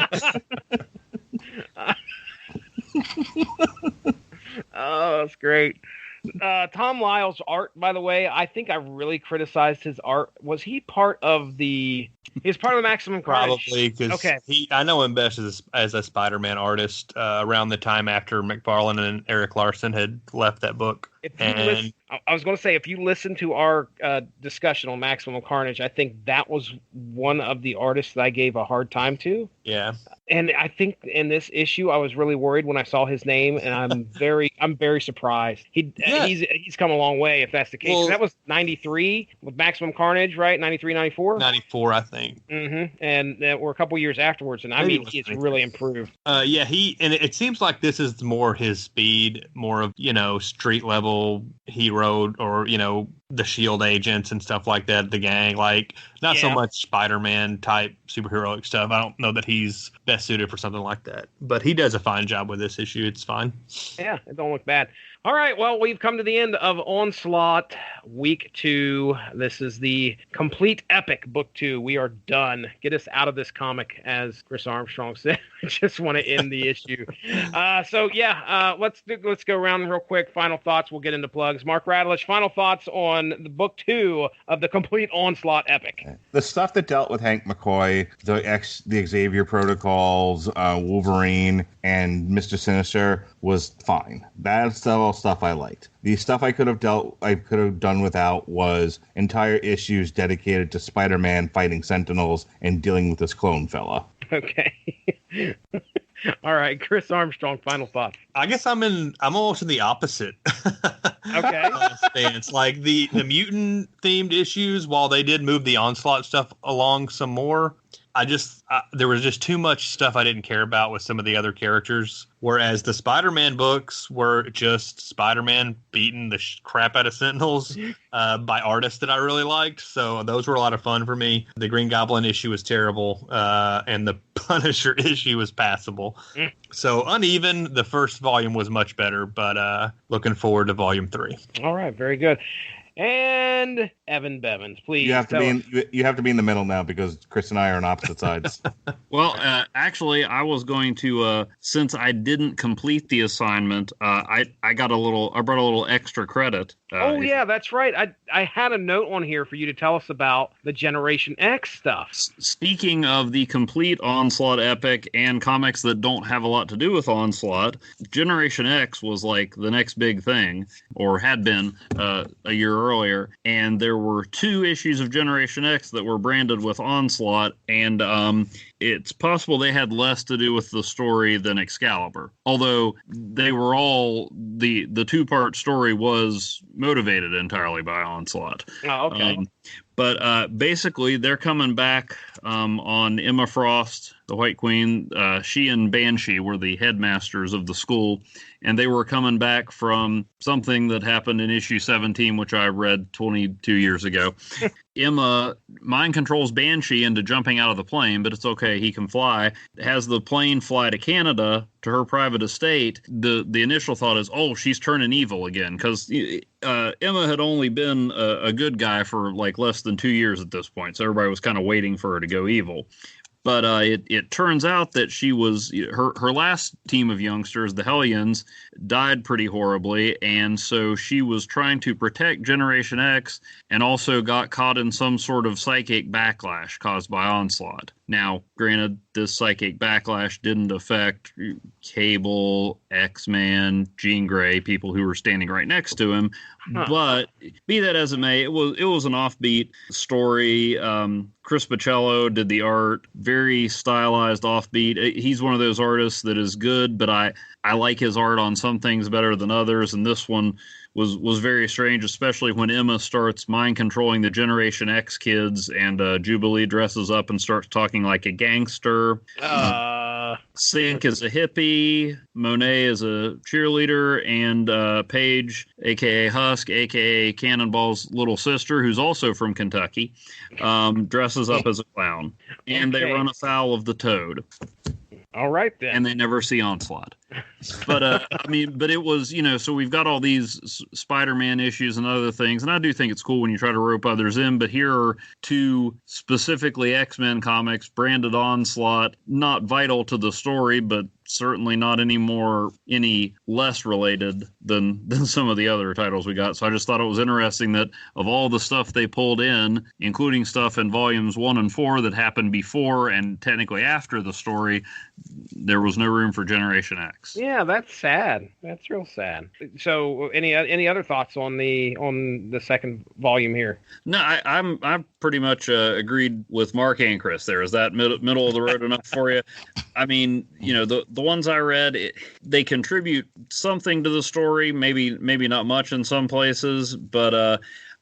Oh, that's great. Tom Lyle's art, by the way, I think I really criticized his art. Was he part of the... He's part of the Maximum Carnage? Probably, because okay. I know him best as a Spider-Man artist around the time after McFarlane and Eric Larson had left that book. I was going to say, if you listen to our discussion on Maximum Carnage, I think that was one of the artists that I gave a hard time to. Yeah. And I think in this issue, I was really worried when I saw his name, and I'm very surprised. He's come a long way, if that's the case. Well, that was 93 with Maximum Carnage, right? 93, 94? 94, I think. Mm-hmm. And we're a couple years afterwards, and I mean, he's really improved. And it seems like this is more his speed, more of, street level hero, or, the SHIELD agents and stuff like that, the gang, not so much Spider-Man type superheroic stuff. I don't know that he's best suited for something like that, but he does a fine job with this issue. It's fine. Yeah, it don't look bad. All right, well, we've come to the end of Onslaught Week 2. This is the Complete Epic Book 2. We are done. Get us out of this comic, as Chris Armstrong said. I just want to end the issue. Let's go around real quick. Final thoughts. We'll get into plugs. Mark Radulich, final thoughts on the Book 2 of the Complete Onslaught Epic. The stuff that dealt with Hank McCoy, the Xavier Protocols, Wolverine, and Mr. Sinister was fine. That's all stuff I liked. The stuff I could have done without was entire issues dedicated to Spider-Man fighting Sentinels and dealing with this clone fella. Okay. All right, Chris Armstrong, final thoughts. I guess I'm almost in the opposite. Okay. Stance. Like the mutant themed issues, while they did move the Onslaught stuff along some more, there was just too much stuff I didn't care about with some of the other characters. Whereas the Spider-Man books were just Spider-Man beating the crap out of Sentinels by artists that I really liked. So those were a lot of fun for me. The Green Goblin issue was terrible, and the Punisher issue was passable. So uneven. The first volume was much better, but looking forward to volume 3. All right, very good. And Evan Bevins, please. You have to be in the middle now because Chris and I are on opposite sides. Well, actually, I was going to since I didn't complete the assignment, I brought a little extra credit. That's right. I had a note on here for you to tell us about the Generation X stuff. Speaking of the Complete Onslaught Epic and comics that don't have a lot to do with Onslaught, Generation X was like the next big thing, or had been a year earlier, and there were 2 issues of Generation X that were branded with Onslaught, and it's possible they had less to do with the story than Excalibur, although they were all the 2-part story was motivated entirely by Onslaught. Oh, okay. But basically, they're coming back on Emma Frost, the White Queen. She and Banshee were the headmasters of the school, and they were coming back from something that happened in issue 17, which I read 22 years ago. Emma mind controls Banshee into jumping out of the plane, but it's okay, he can fly. Has the plane fly to Canada to her private estate. The initial thought is, oh, she's turning evil again, because Emma had only been a good guy for like less than 2 years at this point, so everybody was kind of waiting for her to go evil. But it turns out that she was her last team of youngsters, the Hellions, died pretty horribly, and so she was trying to protect Generation X and also got caught in some sort of psychic backlash caused by Onslaught. Now, granted, this psychic backlash didn't affect Cable, X-Man, Jean Grey, people who were standing right next to him. But be that as it may, it was an offbeat story. Chris Baccello did the art, very stylized, offbeat. He's one of those artists that is good, but I like his art on some things better than others, and this one was very strange, especially when Emma starts mind controlling the Generation X kids, and Jubilee dresses up and starts talking like a gangster. Sink is a hippie, Monet is a cheerleader, and Paige, aka Husk, aka Cannonball's little sister, who's also from Kentucky, dresses up as a clown, and they run afoul of the Toad. All right, then. And they never see Onslaught. But, but it was, so we've got all these Spider-Man issues and other things, and I do think it's cool when you try to rope others in, but here are two specifically X-Men comics, branded Onslaught, not vital to the story, but certainly not any less related than some of the other titles we got. So I just thought it was interesting that of all the stuff they pulled in, including stuff in volumes 1 and 4 that happened before and technically after the story, there was no room for Generation X. Yeah, that's sad. That's real sad. So any other thoughts on the second volume here? No, I'm pretty much agreed with Mark and Chris there. Is that middle of the road enough for you? I mean, the ones I read, they contribute something to the story, maybe not much in some places, but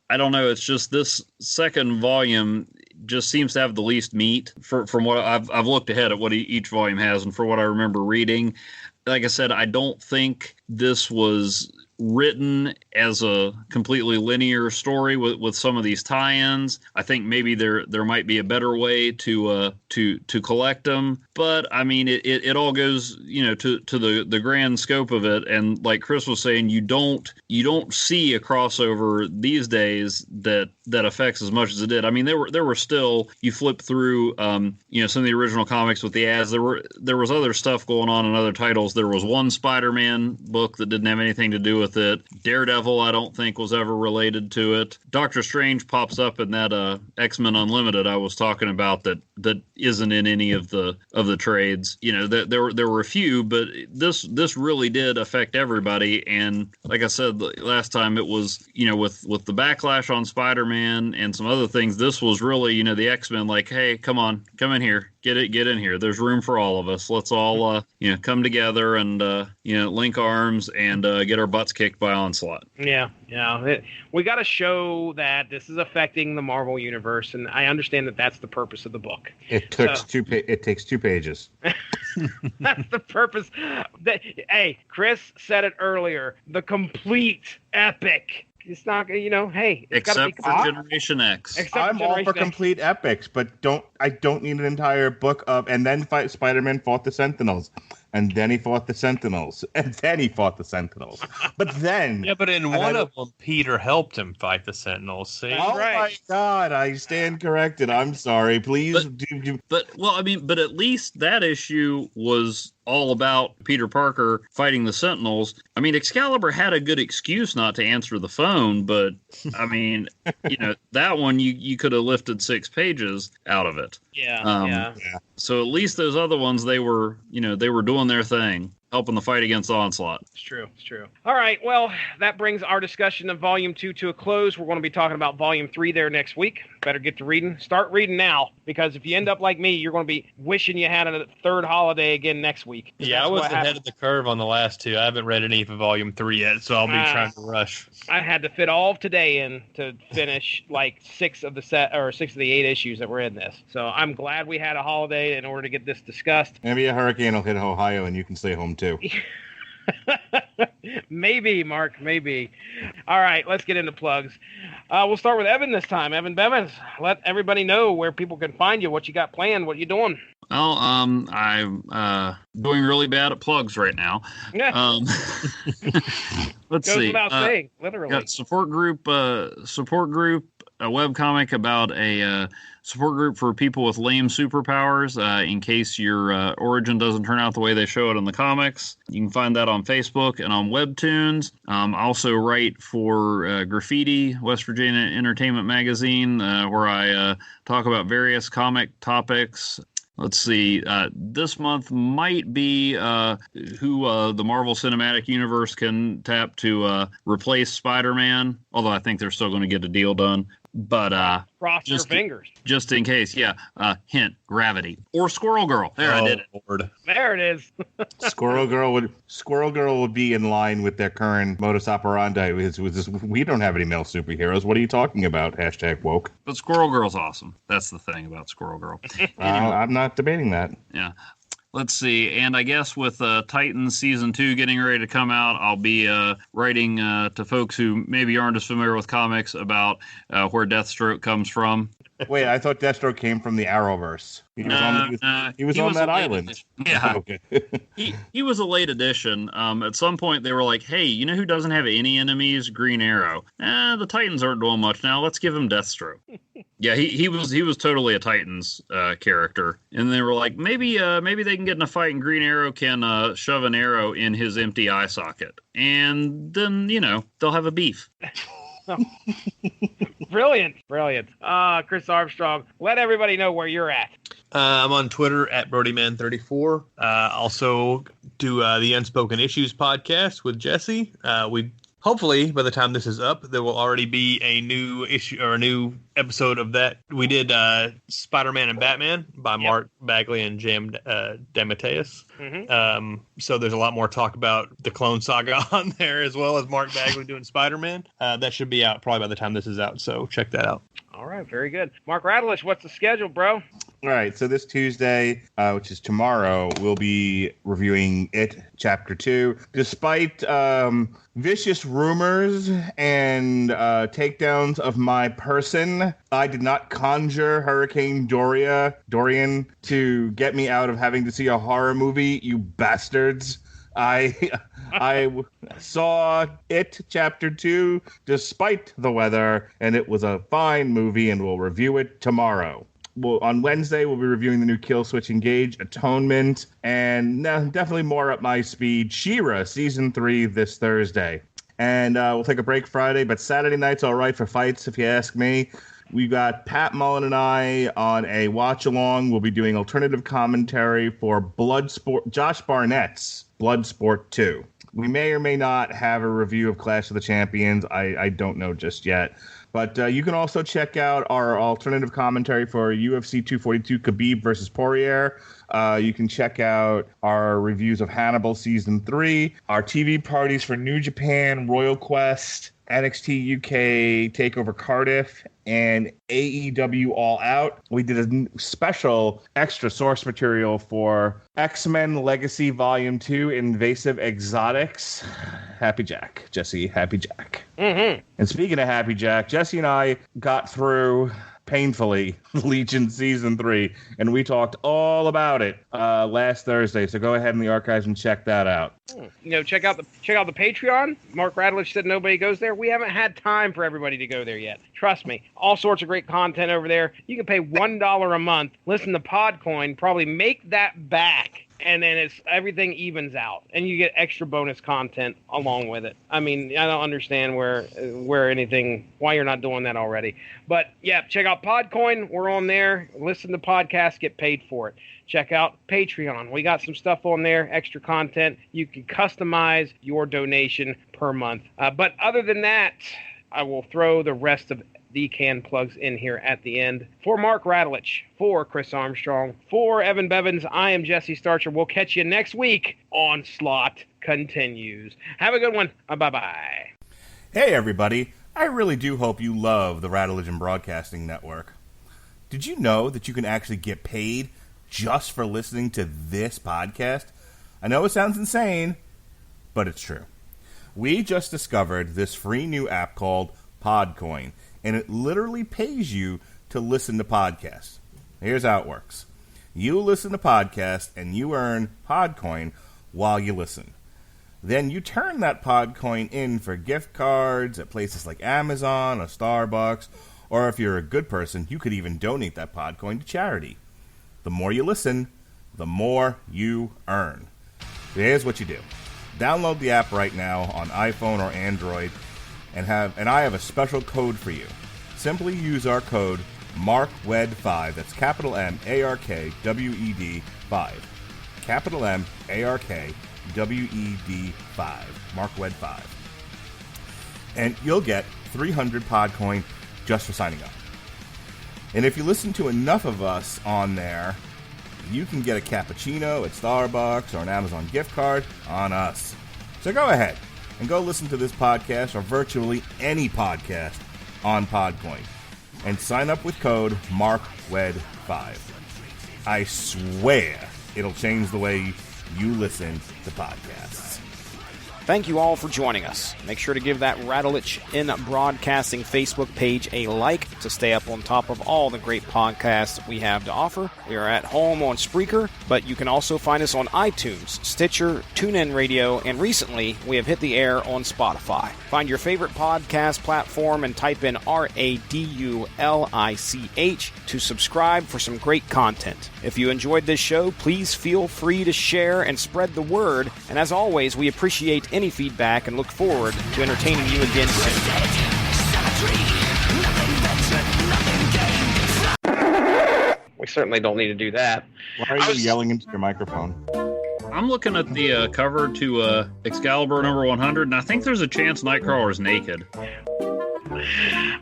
I don't know. It's just this second volume just seems to have the least meat from what I've looked ahead at what each volume has, and for what I remember reading. Like I said, I don't think this was written as a completely linear story with some of these tie-ins. I think maybe there might be a better way to collect them, but I mean it all goes to the grand scope of it. And like Chris was saying, you don't see a crossover these days that affects as much as it did. I mean there were still, you flip through some of the original comics with the ads, there was other stuff going on in other titles. There was one Spider-Man book that didn't have anything to do with it. Daredevil, I don't think, was ever related to it. Doctor Strange pops up in that X-Men Unlimited I was talking about that isn't in any of the trades. There were a few, but this really did affect everybody. And like I said last time, it was with the backlash on Spider-Man and some other things, this was really the X-Men like, hey, come in here, get in here. There's room for all of us. Let's all come together and link arms and get our butts kicked by Onslaught. Yeah. We got to show that this is affecting the Marvel universe, and I understand that that's the purpose of the book. It takes 2 pages. That's the purpose. Hey, Chris said it earlier. The complete epic. It's not, hey. Except for Generation X. I'm all for complete epics, but I don't need an entire book of, and then Spider-Man fought the Sentinels. And then he fought the Sentinels. And then he fought the Sentinels. But then... Yeah, but in one of them, Peter helped him fight the Sentinels. See? Oh, my God. I stand corrected. I'm sorry. Please. But at least that issue was all about Peter Parker fighting the Sentinels. I mean, Excalibur had a good excuse not to answer the phone, but, I mean, that one, you could have lifted 6 pages out of it. Yeah. So at least those other ones, they were doing their thing, helping the fight against Onslaught. It's true. All right, well, that brings our discussion of Volume 2 to a close. We're going to be talking about Volume 3 there next week. Better get to reading. Start reading now, because if you end up like me, you're going to be wishing you had a third holiday again next week. Yeah, I was ahead of the curve on the last 2. I haven't read any of Volume 3 yet, so I'll be trying to rush. I had to fit all of today in to finish like 6 of the 8 issues that were in this. So I'm glad we had a holiday in order to get this discussed. Maybe a hurricane will hit Ohio and you can stay home too. Maybe, Mark, maybe. All right, let's get into plugs. We'll start with Evan this time. Evan Bevins, let everybody know where people can find you, what you got planned, what you doing. Well, I'm doing really bad at plugs right now. Yeah. Let's Goes see. without saying, literally. Got support group, a webcomic about a support group for people with lame superpowers in case your origin doesn't turn out the way they show it in the comics. You can find that on Facebook and on Webtoons. I also write for Graffiti, West Virginia Entertainment Magazine, where I talk about various comic topics. Let's see, this month might be who the Marvel Cinematic Universe can tap to replace Spider-Man, although I think they're still going to get a deal done. But Cross your fingers. just in case. Yeah. Hint: gravity or Squirrel Girl. There, I did it. Lord. There it is. Squirrel Girl would be in line with their current modus operandi. We don't have any male superheroes. What are you talking about? Hashtag woke. But Squirrel Girl's awesome. That's the thing about Squirrel Girl. I'm not debating that. Yeah. Let's see. And I guess with Titans Season 2 getting ready to come out, I'll be writing to folks who maybe aren't as familiar with comics about where Deathstroke comes from. Wait, I thought Deathstroke came from the Arrowverse. He was on that island. Yeah. Okay. he was a late addition. At some point, they were like, hey, you know who doesn't have any enemies? Green Arrow. The Titans aren't doing much now. Let's give him Deathstroke. Yeah, he was totally a Titans character. And they were like, maybe they can get in a fight and Green Arrow can shove an arrow in his empty eye socket. And then, they'll have a beef. Brilliant. Chris Armstrong, let everybody know where you're at. I'm on Twitter at BrodyMan34. Also do the Unspoken Issues podcast with Jesse. Hopefully, by the time this is up, there will already be a new issue or a new episode of that. We did Spider-Man and Batman by Mark Bagley and Jam DeMatteis. Mm-hmm. So there's a lot more talk about the Clone Saga on there, as well as Mark Bagley doing Spider-Man. That should be out probably by the time this is out, so check that out. All right, very good. Mark Radulich, what's the schedule, bro? All right, so this Tuesday, which is tomorrow, we'll be reviewing It Chapter 2. Despite vicious rumors and takedowns of my person, I did not conjure Hurricane Dorian to get me out of having to see a horror movie, you bastards. I saw It Chapter 2 despite the weather, and it was a fine movie, and we'll review it tomorrow. On Wednesday, we'll be reviewing the new Kill Switch Engage, Atonement, and definitely more up my speed, She-Ra Season 3 this Thursday. And we'll take a break Friday, but Saturday night's all right for fights, if you ask me. We got Pat Mullen and I on a watch-along. We'll be doing alternative commentary for Josh Barnett's Bloodsport 2. We may or may not have a review of Clash of the Champions. I don't know just yet. But you can also check out our alternative commentary for UFC 242 Khabib versus Poirier. You can check out our reviews of Hannibal Season 3, our TV parties for New Japan, Royal Quest, NXT UK TakeOver Cardiff, and AEW All Out. We did a special extra source material for X-Men Legacy Volume 2 Invasive Exotics. Happy Jack, Jesse. Happy Jack. Mm-hmm. And speaking of Happy Jack, Jesse and I got through painfully Legion Season 3, and we talked all about it last Thursday, so go ahead in the archives and check that out. Check out the Patreon. Mark Radulich said nobody goes there. We haven't had time for everybody to go there yet. Trust me, all sorts of great content over there. You can pay $1 a month, listen to Podcoin, probably make that back, and then everything evens out, and you get extra bonus content along with it. I mean, I don't understand why you're not doing that already. But yeah, check out Podcoin. We're on there. Listen to podcasts, get paid for it. Check out Patreon. We got some stuff on there, extra content. You can customize your donation per month. But other than that, I will throw the rest of the canned plugs in here at the end. For Mark Radulich, for Chris Armstrong, for Evan Bevins, I am Jesse Starcher. We'll catch you next week. Onslaught continues. Have a good one. Bye-bye. Hey, everybody. I really do hope you love the Radulich and Broadcasting Network. Did you know that you can actually get paid just for listening to this podcast? I know it sounds insane, but it's true. We just discovered this free new app called Podcoin, and it literally pays you to listen to podcasts. Here's how it works. You listen to podcasts, and you earn Podcoin while you listen. Then you turn that Podcoin in for gift cards at places like Amazon or Starbucks, or if you're a good person, you could even donate that Podcoin to charity. The more you listen, the more you earn. Here's what you do. Download the app right now on iPhone or Android, and I have a special code for you. Simply use our code MARKWED5. That's capital MARKWED 5. Capital MARKWED 5. MARKWED 5. And you'll get 300 Podcoin just for signing up. And if you listen to enough of us on there, you can get a cappuccino at Starbucks or an Amazon gift card on us. So go ahead and go listen to this podcast or virtually any podcast on Podcoin and sign up with code MARKWED5. I swear it'll change the way you listen to podcasts. Thank you all for joining us. Make sure to give that Radulich in Broadcasting Facebook page a like to stay up on top of all the great podcasts we have to offer. We are at home on Spreaker, but you can also find us on iTunes, Stitcher, TuneIn Radio, and recently we have hit the air on Spotify. Find your favorite podcast platform and type in RADULICH to subscribe for some great content. If you enjoyed this show, please feel free to share and spread the word. And as always, we appreciate any feedback and look forward to entertaining you again soon. We certainly don't need to do that. Why are you yelling into your microphone? I'm looking at the cover to Excalibur number 100, and I think there's a chance Nightcrawler's naked. All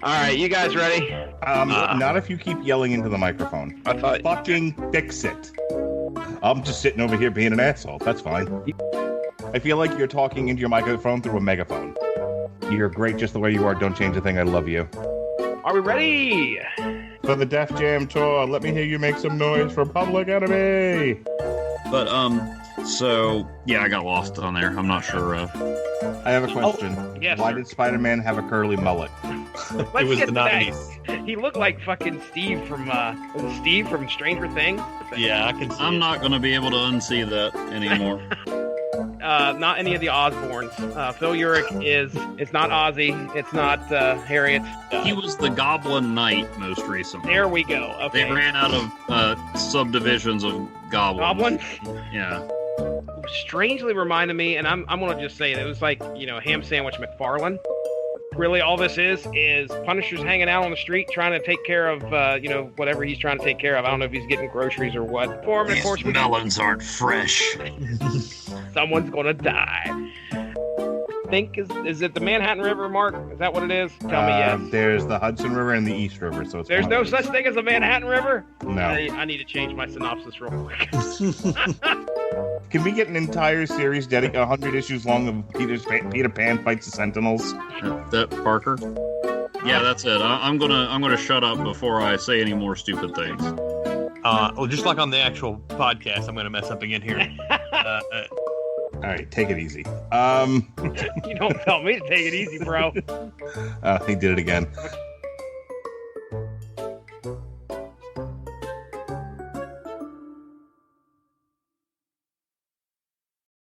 right, you guys ready? Not if you keep yelling into the microphone. I thought. Fucking fix it. I'm just sitting over here being an asshole. That's fine. I feel like you're talking into your microphone through a megaphone. You're great just the way you are. Don't change a thing. I love you. Are we ready? For the Def Jam tour, let me hear you make some noise for Public Enemy. But, so, yeah, I got lost on there. I'm not sure. I have a question. Yes, Why sir. did Spider-Man have a curly mullet? Let's was get the to that. 90s. He looked like fucking Steve from Stranger Things. Yeah, I can see I'm it. not going to be able to unsee that anymore. Not any of the Osborns. Phil Urich it's not Ozzy. It's not Harriet. He was the Goblin Knight most recently. There we go. Okay. They ran out of subdivisions of goblins. Goblin? Yeah. Strangely reminded me, and I'm gonna just say it was like, Ham Sandwich McFarlane. Really, all this is Punisher's hanging out on the street trying to take care of, whatever he's trying to take care of. I don't know if he's getting groceries or what. For him, and of course, These melons aren't fresh. someone's gonna die. Is it the Manhattan River, Mark? Is that what it is? Tell me yes. There's the Hudson River and the East River, so it's There's one no of those. such thing as a Manhattan River? No. I need to change my synopsis real quick. Can we get an entire series dedicated 100 issues long of Peter Pan fights the Sentinels? That Parker? Yeah, that's it. I'm gonna shut up before I say any more stupid things. Well, just like on the actual podcast, I'm going to mess up again here. All right, take it easy. You don't tell me to take it easy, bro. He did it again.